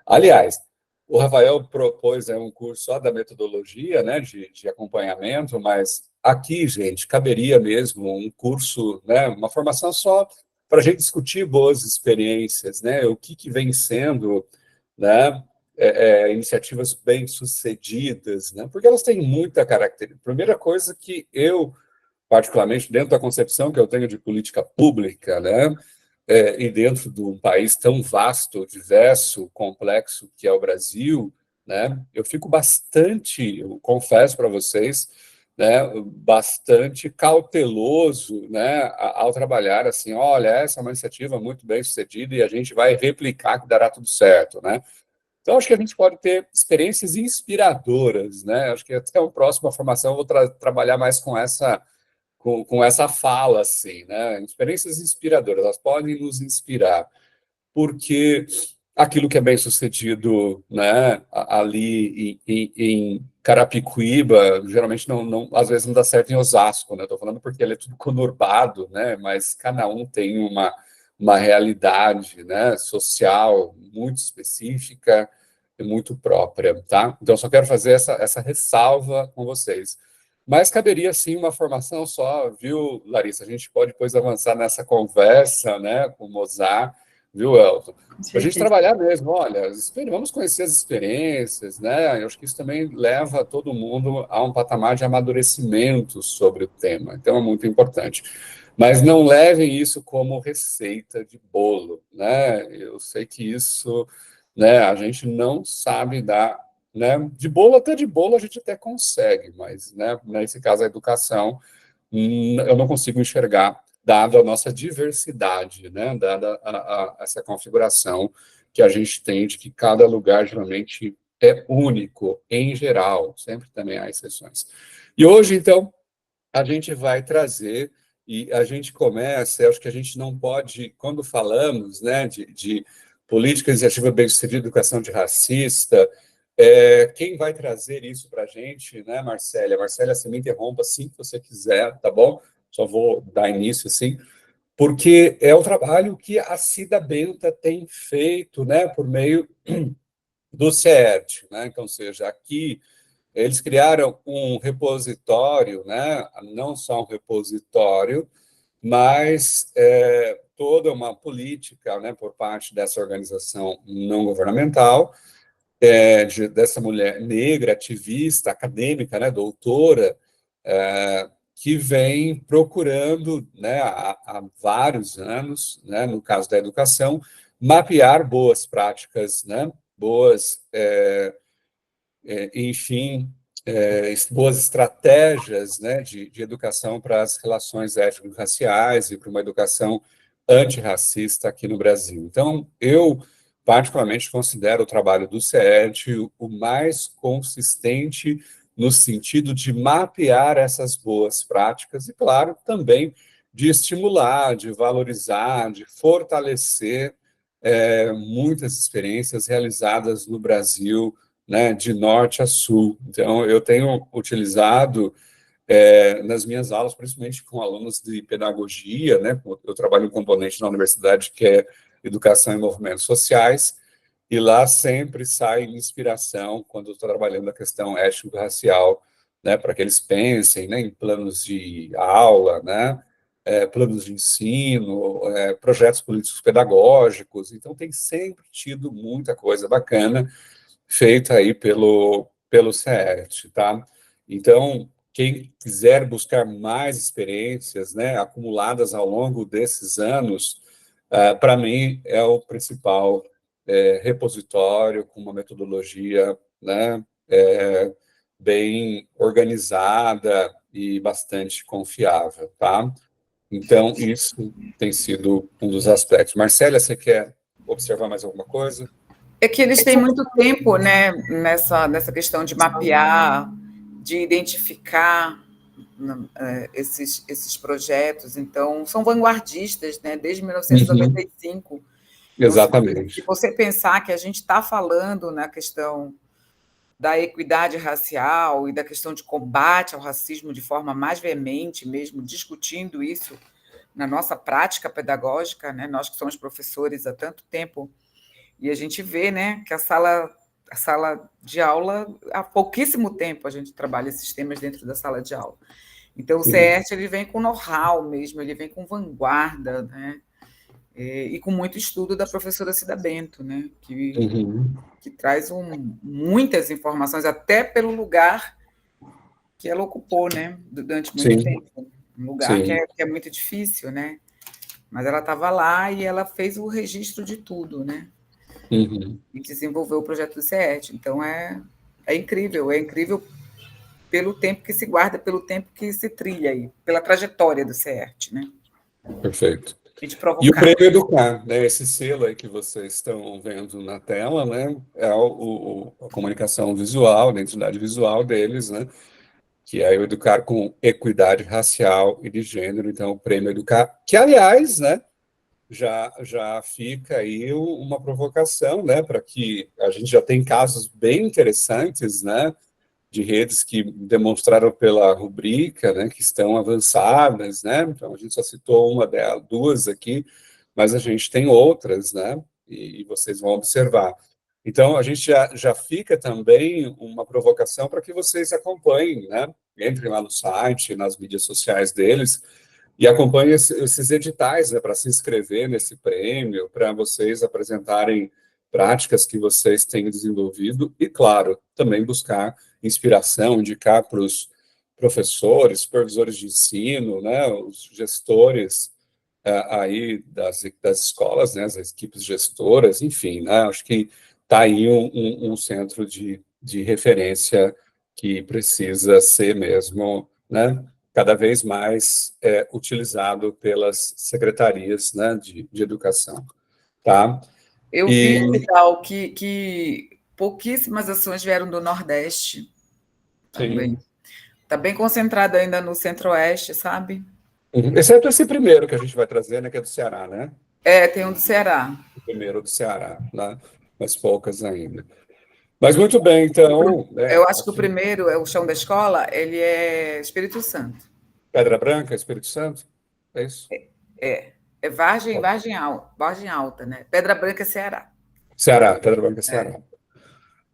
Aliás, o Rafael propôs um curso só da metodologia, né, de acompanhamento, mas aqui, gente, caberia mesmo um curso, né, uma formação só para a gente discutir boas experiências, né, o que vem sendo, né, iniciativas bem-sucedidas, né, porque elas têm muita característica. Primeira coisa que eu, particularmente, dentro da concepção que eu tenho de política pública, né, e dentro de um país tão vasto, diverso, complexo que é o Brasil, né, eu fico bastante, eu confesso para vocês, né, bastante cauteloso, né, ao trabalhar assim, olha, essa é uma iniciativa muito bem sucedida e a gente vai replicar que dará tudo certo, né. Então, acho que a gente pode ter experiências inspiradoras, né, acho que até a próxima formação eu vou trabalhar mais com essa fala, assim, né? Experiências inspiradoras, elas podem nos inspirar, porque aquilo que é bem sucedido, né, ali em Carapicuíba, geralmente às vezes não dá certo em Osasco, né? Estou falando porque ele é tudo conurbado, né? Mas cada um tem uma realidade, né, social muito específica e muito própria, tá? Então, só quero fazer essa ressalva com vocês. Mas caberia sim uma formação só, viu, Larissa? A gente pode depois avançar nessa conversa, né, com o Mozart, viu, Elton? Para a gente trabalhar mesmo, olha, vamos conhecer as experiências, né? Eu acho que isso também leva todo mundo a um patamar de amadurecimento sobre o tema, então é muito importante. Mas não levem isso como receita de bolo, né? Eu sei que isso, né, a gente não sabe dar, né? De bolo até de bolo a gente até consegue, mas, né, nesse caso a educação, eu não consigo enxergar, dado a nossa diversidade, né, dada essa configuração que a gente tem de que cada lugar geralmente é único, em geral, sempre também há exceções. E hoje, então, a gente vai trazer, e a gente começa, eu acho que a gente não pode, quando falamos, né, de política iniciativa bem-sucedida, educação antirracista, quem vai trazer isso para a gente, né, Marcélia? Marcélia, você me interrompa assim que você quiser, tá bom? Só vou dar início assim, porque é o trabalho que a Cida Benta tem feito, né, por meio do CERT, né? Então, seja, aqui eles criaram um repositório, né? Não só um repositório, mas toda uma política, né, por parte dessa organização não governamental, dessa mulher negra, ativista, acadêmica, né, doutora, que vem procurando, né, há vários anos, né, no caso da educação, mapear boas práticas, né, boas, enfim, boas estratégias, né, de educação para as relações étnico-raciais e para uma educação antirracista aqui no Brasil. Então, eu particularmente considero o trabalho do CERT o mais consistente no sentido de mapear essas boas práticas e, claro, também de estimular, de valorizar, de fortalecer muitas experiências realizadas no Brasil, né, de norte a sul. Então, eu tenho utilizado nas minhas aulas, principalmente com alunos de pedagogia, né, eu trabalho um componente na universidade que é Educação e Movimentos Sociais, e lá sempre sai inspiração quando eu estou trabalhando a questão étnico-racial, né, para que eles pensem, né, em planos de aula, né, planos de ensino, projetos políticos pedagógicos. Então, tem sempre tido muita coisa bacana feita aí pelo CERT, tá? Então, quem quiser buscar mais experiências, né, acumuladas ao longo desses anos, para mim é o principal repositório com uma metodologia, né, bem organizada e bastante confiável, tá? Então, isso tem sido um dos aspectos. Marcélia, você quer observar mais alguma coisa? É que eles têm muito tempo, né, nessa questão de mapear, de identificar esses projetos, então são vanguardistas, né, desde 1995. Uhum. Exatamente. Se você pensar que a gente está falando na questão da equidade racial e da questão de combate ao racismo de forma mais veemente, mesmo discutindo isso na nossa prática pedagógica, né, nós que somos professores há tanto tempo, e a gente vê, né, que a sala de aula, há pouquíssimo tempo a gente trabalha esses temas dentro da sala de aula. Então, o CERT, ele vem com know-how mesmo, ele vem com vanguarda, né? E com muito estudo da professora Cida Bento, né? Que traz muitas informações, até pelo lugar que ela ocupou, né? Durante muito tempo. Um lugar que é muito difícil, né? Mas ela estava lá e ela fez o registro de tudo, né? E desenvolveu o projeto do CERT. Então, é incrível pelo tempo que se guarda, pelo tempo que se trilha aí, pela trajetória do CERT, né? Perfeito. E o Prêmio Educar, né? Esse selo aí que vocês estão vendo na tela, né? É a comunicação visual, a identidade visual deles, né? Que é o Educar com Equidade Racial e de Gênero. Então, o Prêmio Educar, que, aliás, né? Já fica aí uma provocação, né? Para que a gente já tem casos bem interessantes, né? De redes que demonstraram pela rubrica, né, que estão avançadas, né, então a gente só citou duas aqui, mas a gente tem outras, né, e vocês vão observar. Então, a gente já fica também uma provocação para que vocês acompanhem, né, entrem lá no site, nas mídias sociais deles, e acompanhem esses editais, né, para se inscrever nesse prêmio, para vocês apresentarem práticas que vocês têm desenvolvido e, claro, também buscar inspiração, indicar para os professores, supervisores de ensino, né, os gestores aí das escolas, né, as equipes gestoras, enfim, né, acho que está aí um centro de referência que precisa ser mesmo, né, cada vez mais utilizado pelas secretarias, né, de educação, tá? Eu vi, Vidal, que pouquíssimas ações vieram do Nordeste também. Está bem concentrado ainda no Centro-Oeste, sabe? Exceto esse primeiro que a gente vai trazer, né, que é do Ceará, né? Tem um do Ceará. O primeiro do Ceará, né? Mas poucas ainda. Mas muito bem, então... Eu acho que o primeiro, o chão da escola, ele é Espírito Santo. Pedra Branca, Espírito Santo? É isso? É Vargem Alta, né? Pedra Branca é Ceará. Ceará, Pedra Branca é Ceará.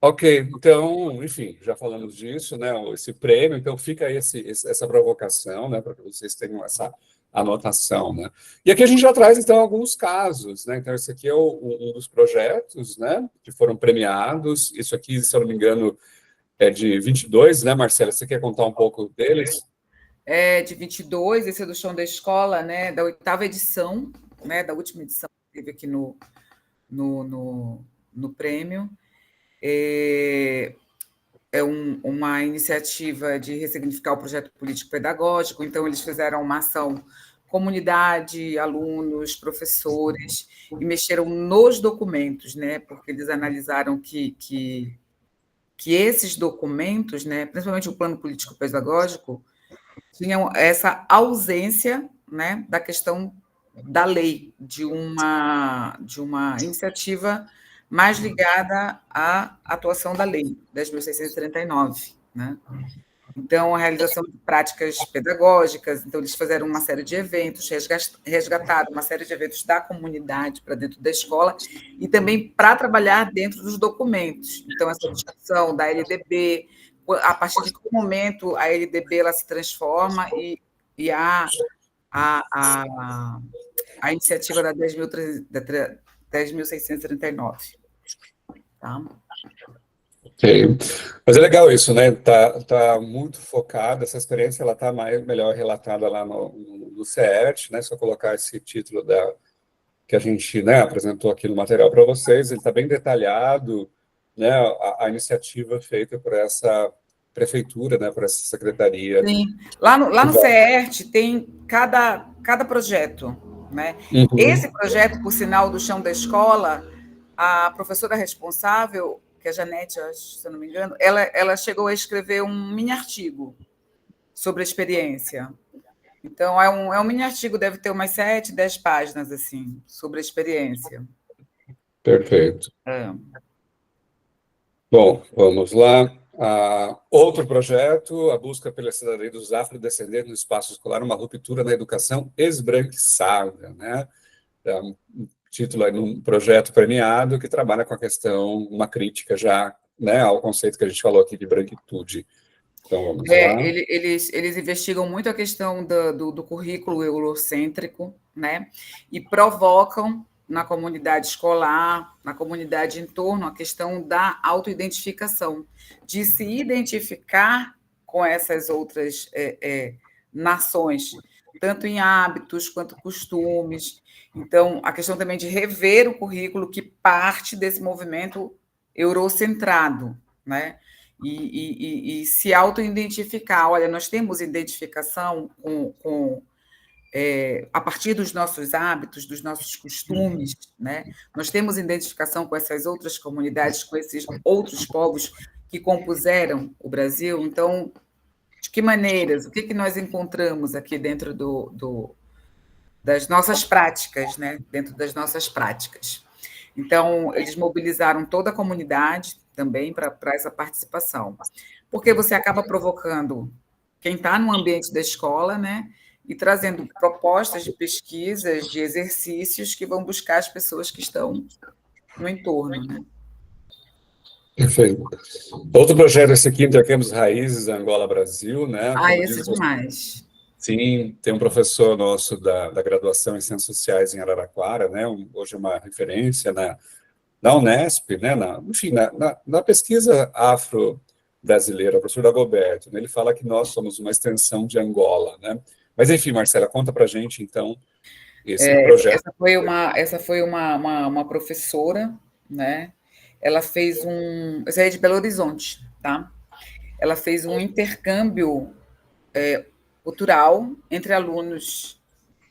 Ok, então, enfim, já falamos disso, né? Esse prêmio, então fica aí essa provocação, né? Para que vocês tenham essa anotação, né? E aqui a gente já traz, então, alguns casos, né? Então, esse aqui é um dos projetos, né? Que foram premiados. Isso aqui, se eu não me engano, é de 22, né, Marcela? Você quer contar um pouco deles? É de 22, esse é do chão da escola, né? Da 8ª edição, né? Da última edição que teve aqui no prêmio. Uma iniciativa de ressignificar o projeto político-pedagógico, então eles fizeram uma ação comunidade, alunos, professores, e mexeram nos documentos, né, porque eles analisaram que esses documentos, né, principalmente o plano político-pedagógico, tinham essa ausência, né, da questão da lei, de uma iniciativa mais ligada à atuação da lei, 10.639, né? Então, a realização de práticas pedagógicas, então eles fizeram uma série de eventos, resgataram uma série de eventos da comunidade para dentro da escola e também para trabalhar dentro dos documentos. Então, essa discussão da LDB, a partir de que momento a LDB ela se transforma e a iniciativa da 10.639. Tá? Ok. Mas é legal isso, né? Tá muito focada, essa experiência ela está melhor relatada lá no CERT, né? Só colocar esse título que a gente, né, apresentou aqui no material para vocês, ele está bem detalhado, né? A iniciativa feita por essa prefeitura, né? Por essa secretaria. Sim. Lá no CERT tem cada projeto, né? Esse projeto, por sinal, do chão da escola, a professora responsável, que é a Janete, se eu não me engano, ela chegou a escrever um mini artigo sobre a experiência. Então, é um mini artigo, deve ter umas 7, 10 páginas, assim, sobre a experiência. Perfeito. Bom, vamos lá. Outro projeto, a busca pela cidadania dos afrodescendentes no espaço escolar, uma ruptura na educação esbranquiçada, né? É um título aí num projeto premiado que trabalha com a questão, uma crítica já, né, ao conceito que a gente falou aqui de branquitude. Então, vamos lá. Eles investigam muito a questão do currículo eurocêntrico, né? E provocam na comunidade escolar, na comunidade em torno, a questão da autoidentificação, de se identificar com essas outras nações, tanto em hábitos quanto costumes. Então, a questão também de rever o currículo que parte desse movimento eurocentrado, né? E se auto-identificar. Olha, nós temos identificação a partir dos nossos hábitos, dos nossos costumes, né? Nós temos identificação com essas outras comunidades, com esses outros povos que compuseram o Brasil. Então, de que maneiras? O que nós encontramos aqui dentro das nossas práticas, né? Dentro das nossas práticas. Então, eles mobilizaram toda a comunidade também para essa participação, porque você acaba provocando quem está no ambiente da escola, né? E trazendo propostas de pesquisas, de exercícios que vão buscar as pessoas que estão no entorno, né? Perfeito. Outro projeto, esse aqui, Intercâmbios Raízes, Angola-Brasil, né? Esse é demais. Sim, tem um professor nosso da graduação em Ciências Sociais em Araraquara, né? Hoje uma referência na Unesp, né? Enfim, na pesquisa afro-brasileira, o professor Dagoberto, né? Ele fala que nós somos uma extensão de Angola, né? Mas, enfim, Marcela, conta para a gente, então, esse projeto. Essa foi uma professora, né? Ela fez essa é de Belo Horizonte, tá? Ela fez um intercâmbio cultural entre alunos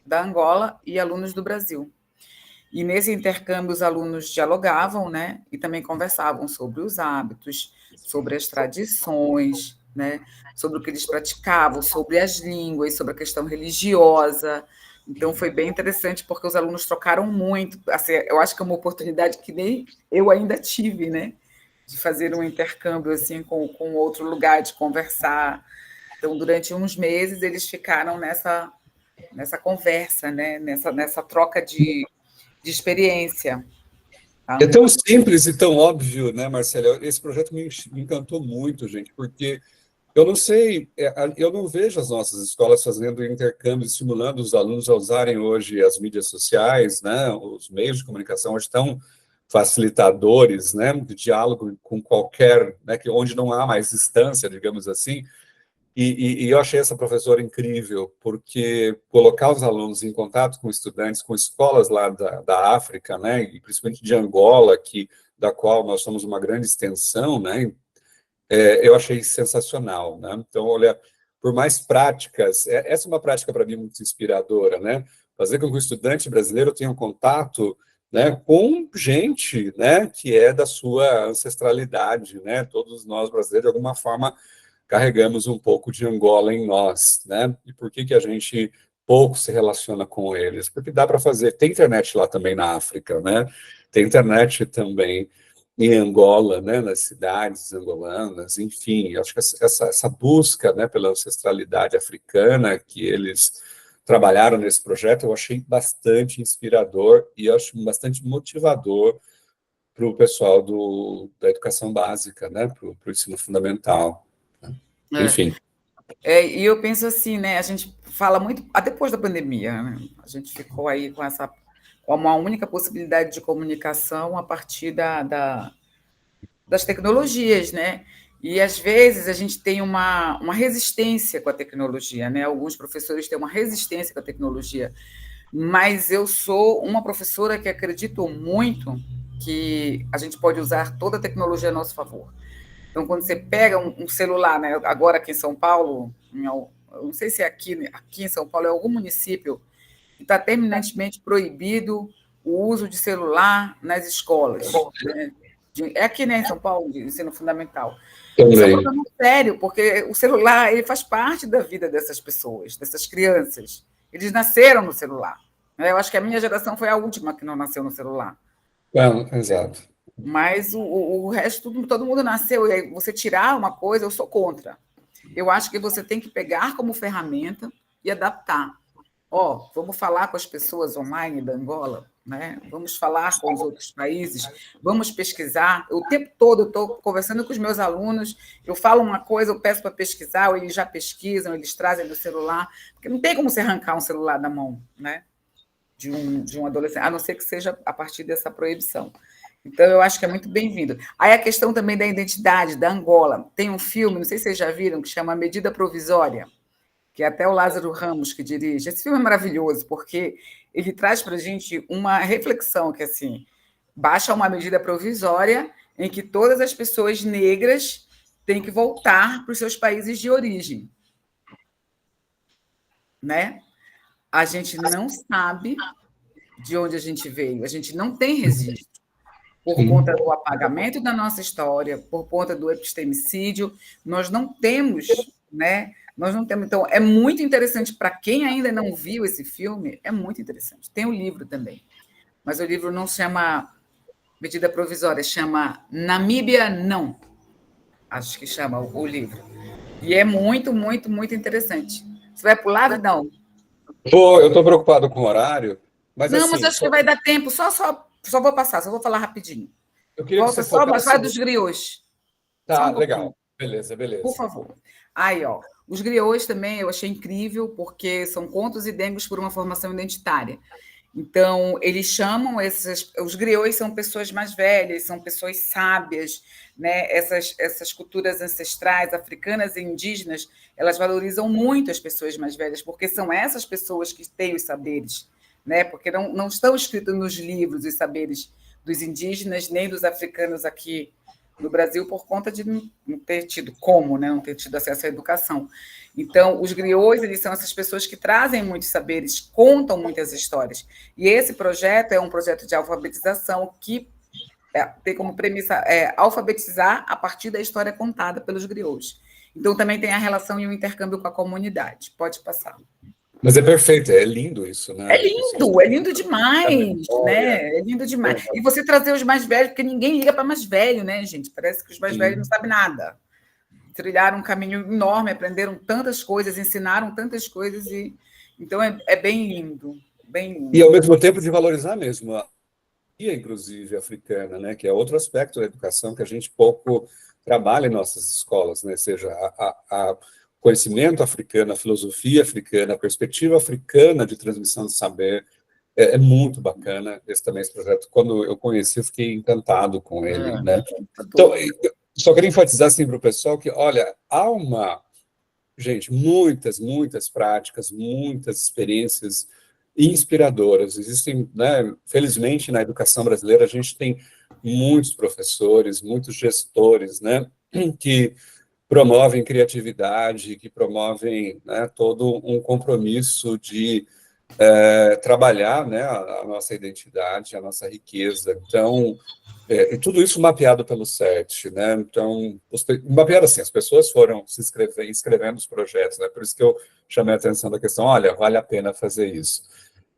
da Angola e alunos do Brasil. E nesse intercâmbio os alunos dialogavam, né? E também conversavam sobre os hábitos, sobre as tradições, né? Sobre o que eles praticavam, sobre as línguas, sobre a questão religiosa. Então, foi bem interessante, porque os alunos trocaram muito. Assim, eu acho que é uma oportunidade que nem eu ainda tive, né? De fazer um intercâmbio assim, com outro lugar, de conversar. Então, durante uns meses, eles ficaram nessa conversa, né? Nessa troca de experiência. Tá? É tão simples e tão óbvio, né, Marcelo? Esse projeto me encantou muito, gente, porque eu não sei, eu não vejo as nossas escolas fazendo intercâmbio, estimulando os alunos a usarem hoje as mídias sociais, né? Os meios de comunicação hoje estão facilitadores, né, de diálogo com qualquer, né, onde não há mais distância, digamos assim. E eu achei essa professora incrível, porque colocar os alunos em contato com estudantes, com escolas lá da África, né, e principalmente de Angola, da qual nós somos uma grande extensão, né, eu achei sensacional, né? Então, olha, por mais práticas, essa é uma prática para mim muito inspiradora, né? Fazer com que o estudante brasileiro tenha um contato, né, com gente, né, que é da sua ancestralidade, né? Todos nós brasileiros, de alguma forma, carregamos um pouco de Angola em nós, né? E por que a gente pouco se relaciona com eles? Porque dá para fazer, tem internet lá também na África, né? Tem internet também em Angola, né, nas cidades angolanas, enfim, acho que essa busca, né, pela ancestralidade africana que eles trabalharam nesse projeto, eu achei bastante inspirador e acho bastante motivador para o pessoal da educação básica, né, para o ensino fundamental. Enfim. E eu penso assim, né, a gente fala muito, depois da pandemia, né, a gente ficou aí com uma única possibilidade de comunicação a partir das tecnologias, né? E, às vezes, a gente tem uma resistência com a tecnologia, né? Alguns professores têm uma resistência com a tecnologia, mas eu sou uma professora que acredito muito que a gente pode usar toda a tecnologia a nosso favor. Então, quando você pega um celular, né? Agora aqui em São Paulo, eu não sei se é aqui em São Paulo, é algum município que está terminantemente proibido o uso de celular nas escolas, né? É aqui, né, em São Paulo, de ensino fundamental. Isso é um problema sério, porque o celular ele faz parte da vida dessas pessoas, dessas crianças. Eles nasceram no celular. Eu acho que a minha geração foi a última que não nasceu no celular. Exato. Mas o resto, todo mundo nasceu. E aí você tirar uma coisa, eu sou contra. Eu acho que você tem que pegar como ferramenta e adaptar. Vamos falar com as pessoas online da Angola? né? Vamos falar com os outros países, vamos pesquisar. O tempo todo eu estou conversando com os meus alunos, eu falo uma coisa, eu peço para pesquisar, ou eles já pesquisam, eles trazem do celular, porque não tem como você arrancar um celular da mão, né? De um adolescente, a não ser que seja a partir dessa proibição. Então, eu acho que é muito bem-vindo. Aí a questão também da identidade, da Angola. Tem um filme, não sei se vocês já viram, que chama Medida Provisória, que é até o Lázaro Ramos que dirige. Esse filme é maravilhoso, porque ele traz para a gente uma reflexão que, assim, baixa uma medida provisória em que todas as pessoas negras têm que voltar para os seus países de origem. Né? A gente não sabe de onde a gente veio, a gente não tem registro. Por conta do apagamento da nossa história, por conta do epistemicídio, nós não temos, né? Nós não temos. Então, é muito interessante para quem ainda não viu esse filme, é muito interessante. Tem o livro também, mas o livro não chama Medida Provisória, chama Namíbia Não. Acho que chama o livro. E é muito, muito, muito interessante. Você vai pular, Vidal? Eu estou preocupado com o horário, mas não, assim, mas acho que vai dar tempo. Só vou passar, só vou falar rapidinho. Eu queria Volta que você só, mas vai focasse... dos griots. Tá, legal. Beleza. Por favor. Aí, ó, os griots também eu achei incrível, porque são contos e dengos por uma formação identitária. Então, eles chamam os griots são pessoas mais velhas, são pessoas sábias, né? Essas culturas ancestrais africanas e indígenas, elas valorizam muito as pessoas mais velhas, porque são essas pessoas que têm os saberes, né? Porque não estão escritos nos livros os saberes dos indígenas nem dos africanos aqui no Brasil por conta de não ter tido como, né? Não ter tido acesso à educação. Então, os griots, eles são essas pessoas que trazem muitos saberes, contam muitas histórias. E esse projeto é um projeto de alfabetização que tem como premissa alfabetizar a partir da história contada pelos griots. Então, também tem a relação e o intercâmbio com a comunidade. Pode passar. Mas é perfeito, é lindo isso, né? É lindo demais, né? É lindo demais. E você trazer os mais velhos, porque ninguém liga para mais velho, né, gente? Parece que os mais velhos não sabem nada. Trilharam um caminho enorme, aprenderam tantas coisas, ensinaram tantas coisas, e então é bem lindo, bem lindo. E ao mesmo tempo de valorizar mesmo a inclusive africana, né? Que é outro aspecto da educação que a gente pouco trabalha em nossas escolas, né? Seja a conhecimento africano, a filosofia africana, a perspectiva africana de transmissão de saber, é muito bacana. Esse projeto, quando eu conheci, eu fiquei encantado com ele, né? Então, só queria enfatizar assim para o pessoal que, olha, há gente, muitas práticas, muitas experiências inspiradoras. Existem, né? Felizmente, na educação brasileira, a gente tem muitos professores, muitos gestores, né? Que promovem criatividade, que promovem, né, todo um compromisso de trabalhar, né, a nossa identidade, a nossa riqueza. Então, e tudo isso mapeado pelo CERT, né? Então, mapeado assim, as pessoas foram se inscrevendo nos projetos, né? Por isso que eu chamei a atenção da questão, olha, vale a pena fazer isso.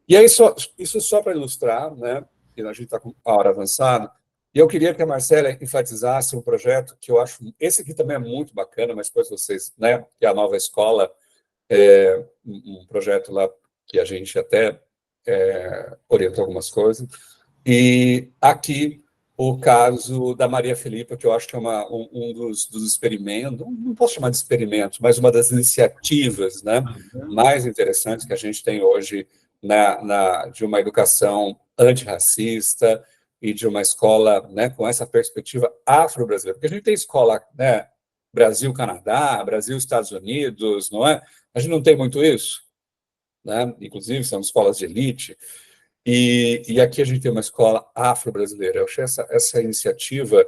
E aí, isso só para ilustrar, né? Que a gente está com a hora avançada. E eu queria que a Marcela enfatizasse um projeto que eu acho... Esse aqui também é muito bacana, mas depois vocês... né? Que é a Nova Escola, um projeto lá que a gente até orientou algumas coisas. E aqui, o caso da Maria Filipa, que eu acho que é um dos experimentos, não posso chamar de experimento, mas uma das iniciativas, né, mais interessantes que a gente tem hoje de uma educação antirracista, e de uma escola, né, com essa perspectiva afro-brasileira. Porque a gente tem escola, né, Brasil-Canadá, Brasil-Estados Unidos, não é? A gente não tem muito isso, né? Inclusive, são escolas de elite. E aqui a gente tem uma escola afro-brasileira. Eu achei essa iniciativa,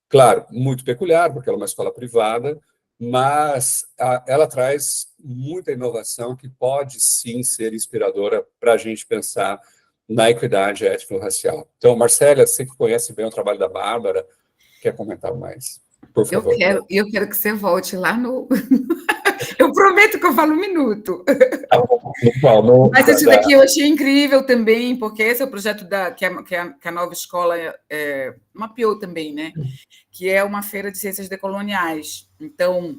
claro, muito peculiar, porque ela é uma escola privada, mas ela traz muita inovação que pode, sim, ser inspiradora para a gente pensar na equidade étnico-racial. Então, Marcela, você que conhece bem o trabalho da Bárbara, quer comentar mais? Por favor. Eu quero que você volte lá no... Eu prometo que eu falo um minuto. Mas esse daqui eu achei incrível também, porque esse é o projeto que a Nova Escola mapeou também, né? Que é uma feira de ciências decoloniais. Então,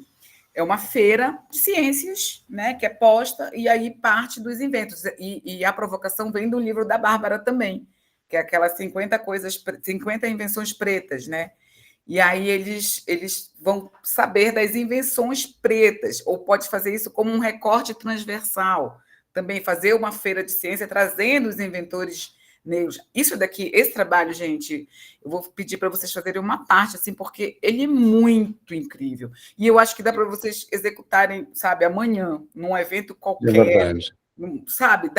é uma feira de ciências, né, que é posta, e aí parte dos inventos. E a provocação vem do livro da Bárbara também, que é aquelas 50 invenções pretas, né? E aí eles vão saber das invenções pretas, ou pode fazer isso como um recorte transversal, também fazer uma feira de ciência trazendo os inventores negros. Isso daqui, esse trabalho, gente, eu vou pedir para vocês fazerem uma parte, assim, porque ele é muito incrível. E eu acho que dá para vocês executarem, sabe, amanhã, num evento É qualquer, verdade. sabe,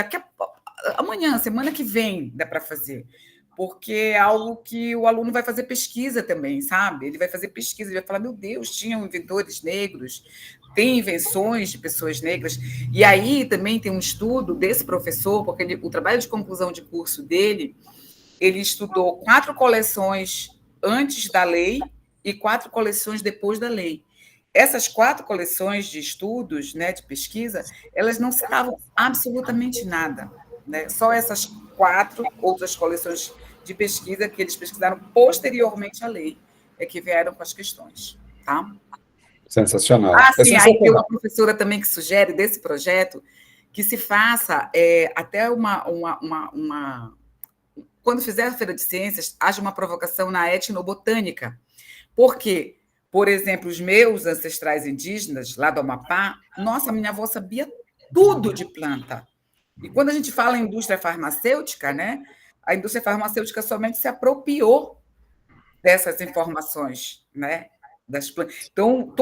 amanhã, semana que vem, dá para fazer. Porque é algo que o aluno vai fazer pesquisa também, sabe? Ele vai fazer pesquisa, ele vai falar, meu Deus, tinham inventores negros, tem invenções de pessoas negras. E aí também tem um estudo desse professor, porque o trabalho de conclusão de curso dele, ele estudou 4 coleções antes da lei e 4 coleções depois da lei. Essas 4 coleções de estudos, né, de pesquisa, elas não citavam absolutamente nada, né? Só essas 4 outras coleções de pesquisa que eles pesquisaram posteriormente à lei é que vieram com as questões, tá? Sensacional. Ah, É sim, aí tem sensacional. uma professora também que sugere desse projeto que se faça até quando fizer a Feira de Ciências, haja uma provocação na etnobotânica. Por quê? Por exemplo, os meus ancestrais indígenas, lá do Amapá, nossa, minha avó sabia tudo de planta. E quando a gente fala em indústria farmacêutica, né, a indústria farmacêutica somente se apropriou dessas informações, né, das plantas. Então,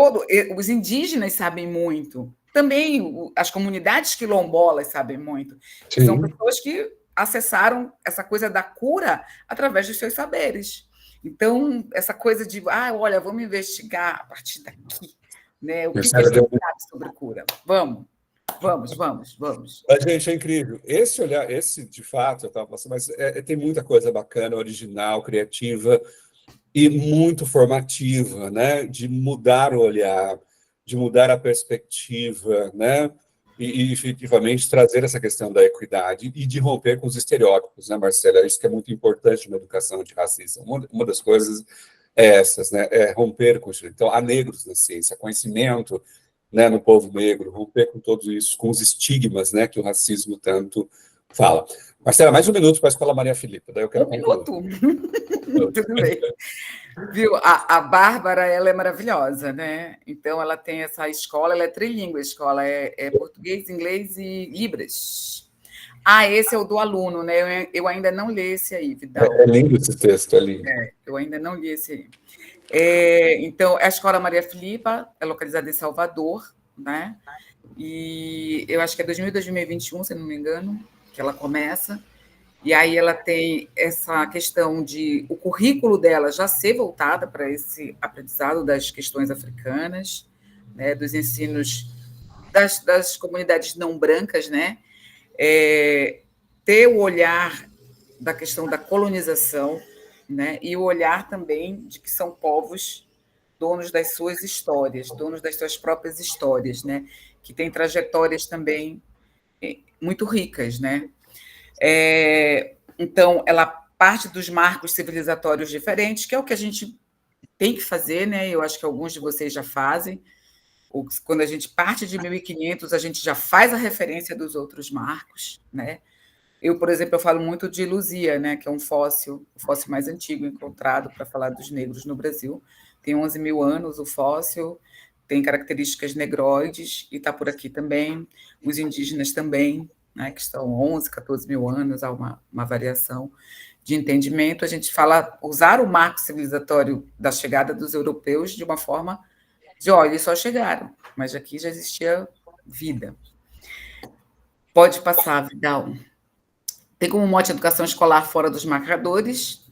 os indígenas sabem muito. Também as comunidades quilombolas sabem muito. Que são Sim. pessoas que acessaram essa coisa da cura através dos seus saberes. Então, essa coisa de, olha, vamos investigar a partir daqui, né? O que a gente sabe sobre cura? Vamos. A gente, é incrível. Esse olhar, de fato, eu estava passando, mas tem muita coisa bacana, original, criativa e muito formativa, né? De mudar o olhar, de mudar a perspectiva, né? E efetivamente trazer essa questão da equidade e de romper com os estereótipos, né, Marcela? Isso que é muito importante na educação de racismo. Uma das coisas é essas, né? É romper com isso. Então, há negros na ciência, conhecimento, né, no povo negro, romper com todos isso, com os estigmas, né, que o racismo tanto fala. Marcela, mais um minuto para a Escola Maria Filipa, daí eu quero concluir. Tudo bem. Viu? A Bárbara, ela é maravilhosa, né? Então, ela tem essa escola, ela é trilíngue, a escola é português, inglês e Libras. Esse é o do aluno, né? Eu ainda não li esse aí, Vidal. É lindo esse texto, é lindo. Eu ainda não li esse aí. Então, a Escola Maria Filipa é localizada em Salvador, né? E eu acho que é 2021, se não me engano, que ela começa. E aí ela tem essa questão de o currículo dela já ser voltada para esse aprendizado das questões africanas, né? Dos ensinos das comunidades não brancas, né? Ter o olhar da questão da colonização, né? E o olhar também de que são povos donos das suas histórias, donos das suas próprias histórias, né? Que têm trajetórias também muito ricas, né? Então, ela parte dos marcos civilizatórios diferentes, que é o que a gente tem que fazer, né? Eu acho que alguns de vocês já fazem. Quando a gente parte de 1500, a gente já faz a referência dos outros marcos, né? Eu, por exemplo, eu falo muito de Luzia, né, que é o fóssil mais antigo encontrado para falar dos negros no Brasil. Tem 11 mil anos o fóssil, tem características negroides e está por aqui também. Os indígenas também, né, que estão 11, 14 mil anos, há uma variação de entendimento. A gente fala, usar o marco civilizatório da chegada dos europeus de uma forma de, olha, eles só chegaram, mas aqui já existia vida. Pode passar, Vidal. Tem como mote educação escolar fora dos marcadores.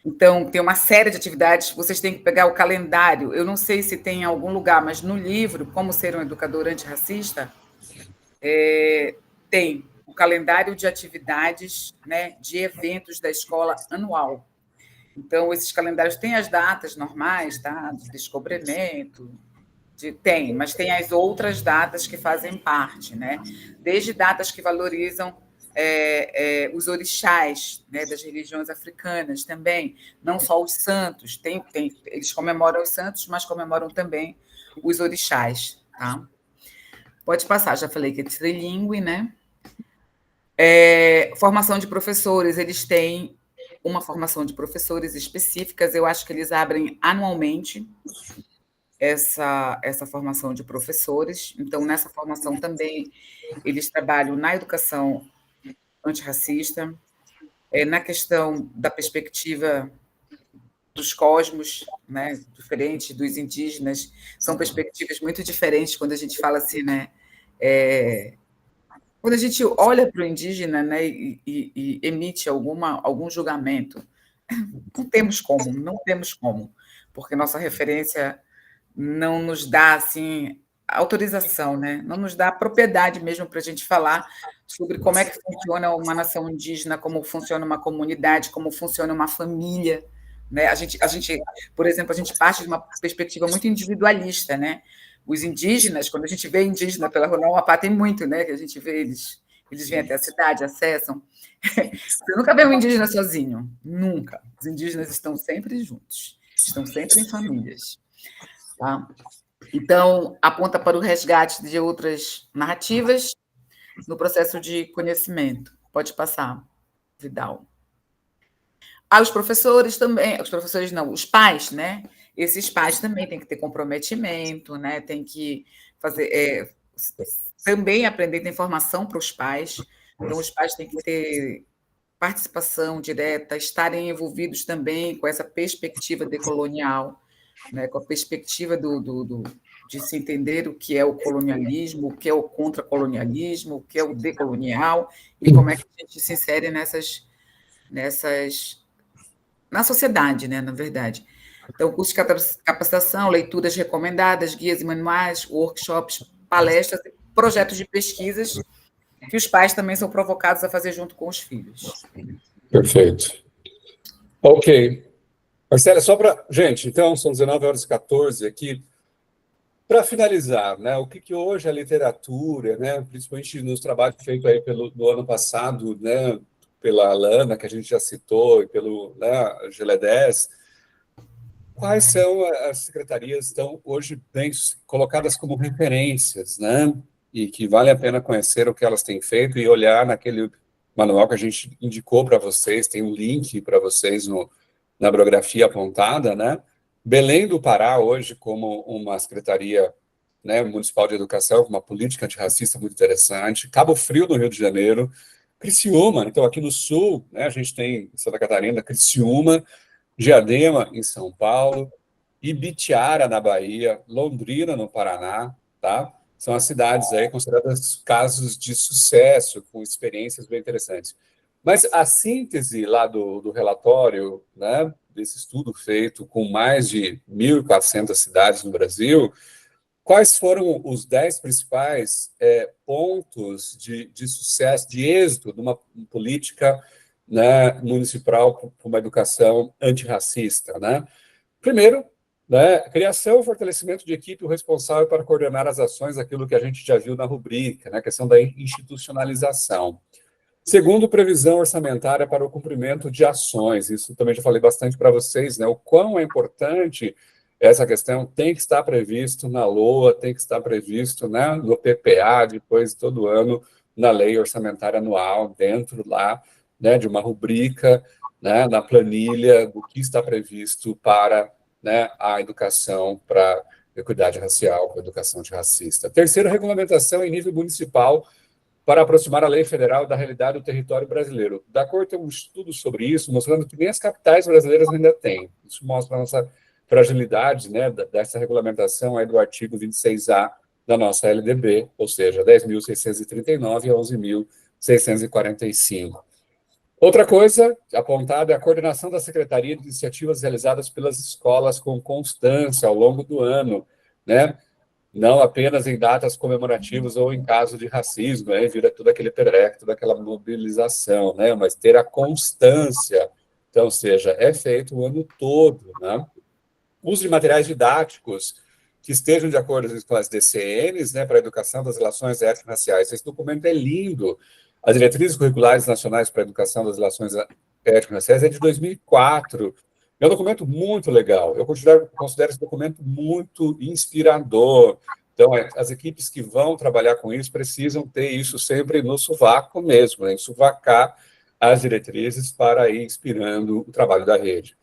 Então, tem uma série de atividades. Vocês têm que pegar o calendário. Eu não sei se tem em algum lugar, mas no livro, Como Ser um Educador Antirracista, tem o calendário de atividades, né, de eventos da escola anual. Então, esses calendários têm as datas normais, tá? De descobrimento, tem, mas tem as outras datas que fazem parte, né? Desde datas que valorizam os orixás, né, das religiões africanas também, não só os santos, eles comemoram os santos, mas comemoram também os orixás, tá? Pode passar, já falei que é trilíngue, né? Formação de professores, eles têm uma formação de professores específicas, eu acho que eles abrem anualmente essa formação de professores, então, nessa formação também, eles trabalham na educação antirracista, na questão da perspectiva dos cosmos, né, diferente dos indígenas, são perspectivas muito diferentes quando a gente fala assim, né, quando a gente olha para o indígena, né, e emite algum julgamento, não temos como, porque nossa referência não nos dá, assim, autorização, né, não nos dá propriedade mesmo para a gente falar sobre como é que funciona uma nação indígena, como funciona uma comunidade, como funciona uma família, né? A gente, por exemplo, a gente parte de uma perspectiva muito individualista, né? Os indígenas, quando a gente vê indígena pela rua, no Amapá tem muito, né? Que a gente vê eles vêm até a cidade, acessam. Você nunca vê um indígena sozinho, nunca. Os indígenas estão sempre juntos, estão sempre em famílias, tá? Então, aponta para o resgate de outras narrativas no processo de conhecimento. Pode passar, Vidal. Os professores também, os professores não, os pais, né? Esses pais também têm que ter comprometimento, né? Tem que fazer, também aprender, tem formação para os pais, então os pais têm que ter participação direta, estarem envolvidos também com essa perspectiva decolonial, né? Com a perspectiva de se entender o que é o colonialismo, o que é o contracolonialismo, o que é o decolonial, e como é que a gente se insere na sociedade, né, na verdade. Então, curso de capacitação, leituras recomendadas, guias e manuais, workshops, palestras, projetos de pesquisas, que os pais também são provocados a fazer junto com os filhos. Perfeito. Ok. Marcela, só para... Gente, então, são 19h14 aqui. Para finalizar, né, o que hoje a literatura, né, principalmente nos trabalhos feitos aí no ano passado, né, pela Alana, que a gente já citou, e pelo, né, Geledés, quais são as secretarias que estão hoje bem colocadas como referências, né, e que vale a pena conhecer o que elas têm feito e olhar naquele manual que a gente indicou para vocês, tem um link para vocês na bibliografia apontada, né? Belém do Pará, hoje, como uma secretaria, né, municipal de educação, com uma política antirracista muito interessante. Cabo Frio, no Rio de Janeiro. Criciúma, então, aqui no Sul, né, a gente tem Santa Catarina, Criciúma, Diadema, em São Paulo, Ibitiara, na Bahia, Londrina, no Paraná, tá? São as cidades aí consideradas casos de sucesso, com experiências bem interessantes. Mas a síntese lá do relatório, né, desse estudo feito com mais de 1.400 cidades no Brasil, quais foram os 10 principais pontos de sucesso, de êxito de uma política, né, municipal para uma educação antirracista, né? Primeiro, né, criação e fortalecimento de equipe responsável para coordenar as ações, aquilo que a gente já viu na rubrica, né, a questão da institucionalização. Segundo, previsão orçamentária para o cumprimento de ações. Isso também já falei bastante para vocês, né? O quão é importante essa questão, tem que estar previsto na LOA, tem que estar previsto, né, no PPA, depois todo ano, na lei orçamentária anual, dentro lá, né, de uma rubrica, né, na planilha do que está previsto para, né, a educação para equidade racial, para a educação antirracista. Terceiro, regulamentação em nível municipal para aproximar a lei federal da realidade do território brasileiro. Da Cor tem um estudo sobre isso, mostrando que nem as capitais brasileiras ainda têm. Isso mostra a nossa fragilidade, né, dessa regulamentação aí do artigo 26A da nossa LDB, ou seja, 10.639 a 11.645. Outra coisa apontada é a coordenação da Secretaria de Iniciativas realizadas pelas escolas com constância ao longo do ano, né? Não apenas em datas comemorativas ou em caso de racismo, né? Vira tudo aquele perereco, toda aquela mobilização, né? Mas ter a constância, então, ou seja, é feito o ano todo, né? Uso de materiais didáticos que estejam de acordo com as DCNs, né, para a educação das relações étnico-raciais. Esse documento é lindo. As Diretrizes Curriculares Nacionais para a Educação das Relações Étnico-Raciais é de 2004. É um documento muito legal. Eu considero esse documento muito inspirador, Então, as equipes que vão trabalhar com isso precisam ter isso sempre no sovaco mesmo, né? Ensovacar as diretrizes para ir inspirando o trabalho da rede.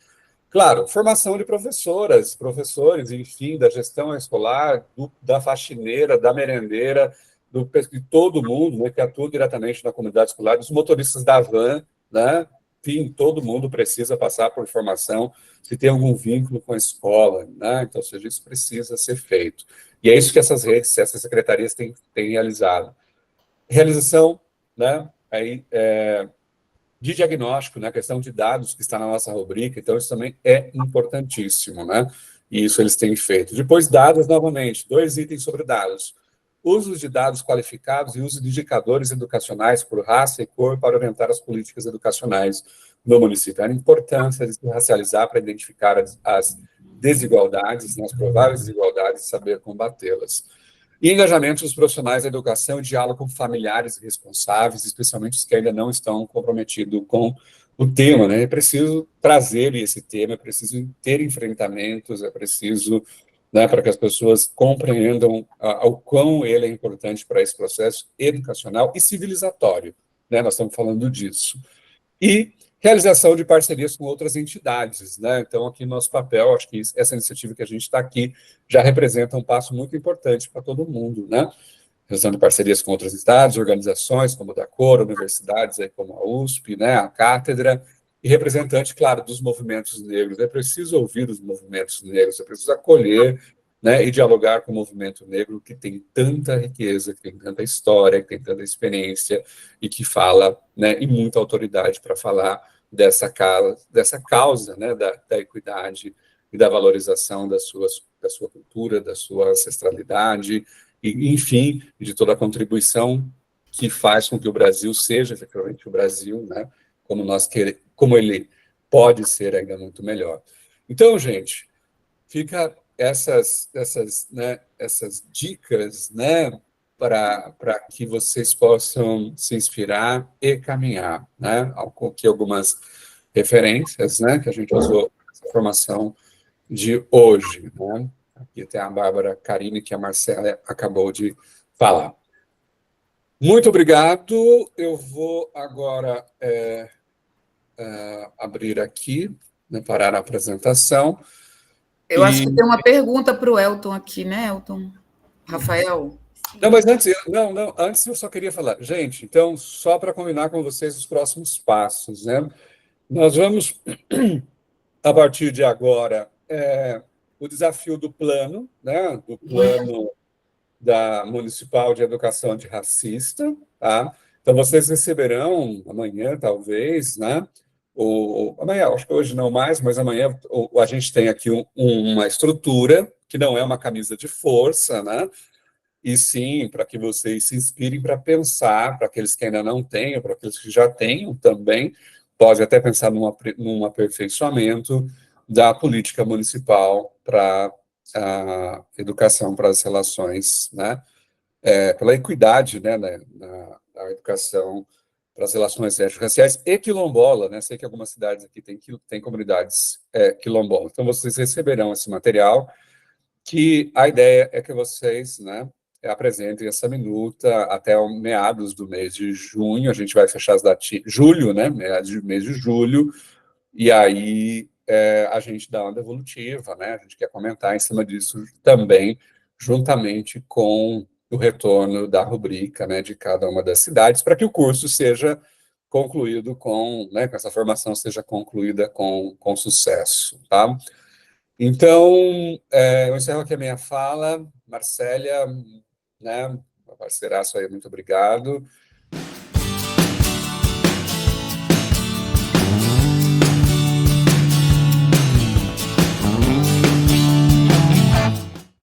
Claro, formação de professoras, professores, enfim, da gestão escolar, da faxineira, da merendeira, de todo mundo, né, que atua diretamente na comunidade escolar, dos motoristas da van, né? Enfim, todo mundo precisa passar por formação, se tem algum vínculo com a escola, né? Então, ou seja, isso precisa ser feito. E é isso que essas redes, essas secretarias têm realizado. Realização, né? Aí, de diagnóstico, né, a questão de dados que está na nossa rubrica, então isso também é importantíssimo, né? E isso eles têm feito. Depois, dados, novamente, 2 itens sobre dados. Uso de dados qualificados e uso de indicadores educacionais por raça e cor para orientar as políticas educacionais no município. A importância de se racializar para identificar as desigualdades, né, as prováveis desigualdades e saber combatê-las. E engajamento dos profissionais da educação e diálogo com familiares responsáveis, especialmente os que ainda não estão comprometidos com o tema, né? É preciso trazer esse tema, é preciso ter enfrentamentos, é preciso, né, para que as pessoas compreendam o quão ele é importante para esse processo educacional e civilizatório, né? Nós estamos falando disso. E realização de parcerias com outras entidades, né? Então, aqui nosso papel, acho que essa iniciativa que a gente está aqui já representa um passo muito importante para todo mundo, né? Realização de parcerias com outras entidades, organizações, como a da Cor, universidades, aí como a USP, né? A Cátedra, e representante, claro, dos movimentos negros. É preciso ouvir os movimentos negros, é preciso acolher, né, e dialogar com o movimento negro, que tem tanta riqueza, que tem tanta história, que tem tanta experiência, e que fala, né, e muita autoridade para falar dessa causa, né, da equidade e da valorização da sua cultura, da sua ancestralidade, e, enfim, de toda a contribuição que faz com que o Brasil seja efetivamente o Brasil, né, como ele pode ser ainda muito melhor. Então, gente, fica essas dicas, né, para que vocês possam se inspirar e caminhar, né, aqui algumas referências, né, que a gente usou nessa formação de hoje, né. Aqui tem a Bárbara Carini, que a Marcela acabou de falar. Muito obrigado. Eu vou agora abrir aqui, né, parar a apresentação. Eu acho que tem uma pergunta para o Elton aqui, né, Elton? Rafael? Não, mas antes eu só queria falar. Gente, então, só para combinar com vocês os próximos passos, né? Nós vamos, a partir de agora, o desafio do plano, né? Do plano da Municipal de Educação Antirracista, tá? Então, vocês receberão amanhã, talvez, né? Amanhã, acho que hoje não mais, mas amanhã a gente tem aqui uma estrutura, que não é uma camisa de força, né? E sim, para que vocês se inspirem para pensar, para aqueles que ainda não tenham, para aqueles que já tenham também, pode até pensar num aperfeiçoamento da política municipal para a educação, para as relações, né? Pela equidade, né, na educação, para as relações étnico-raciais e quilombola, né? Sei que algumas cidades aqui têm comunidades quilombolas. Então, vocês receberão esse material, que a ideia é que vocês, né, apresentem essa minuta até meados do mês de junho. A gente vai fechar as datas, julho, né, meados do mês de julho, e aí a gente dá uma devolutiva, né, a gente quer comentar em cima disso também, juntamente com o retorno da rubrica, né, de cada uma das cidades, para que o curso seja concluído né, que essa formação seja concluída com sucesso, tá? Então, eu encerro aqui a minha fala. Marcélia, né, uma parceiraço aí, muito obrigado.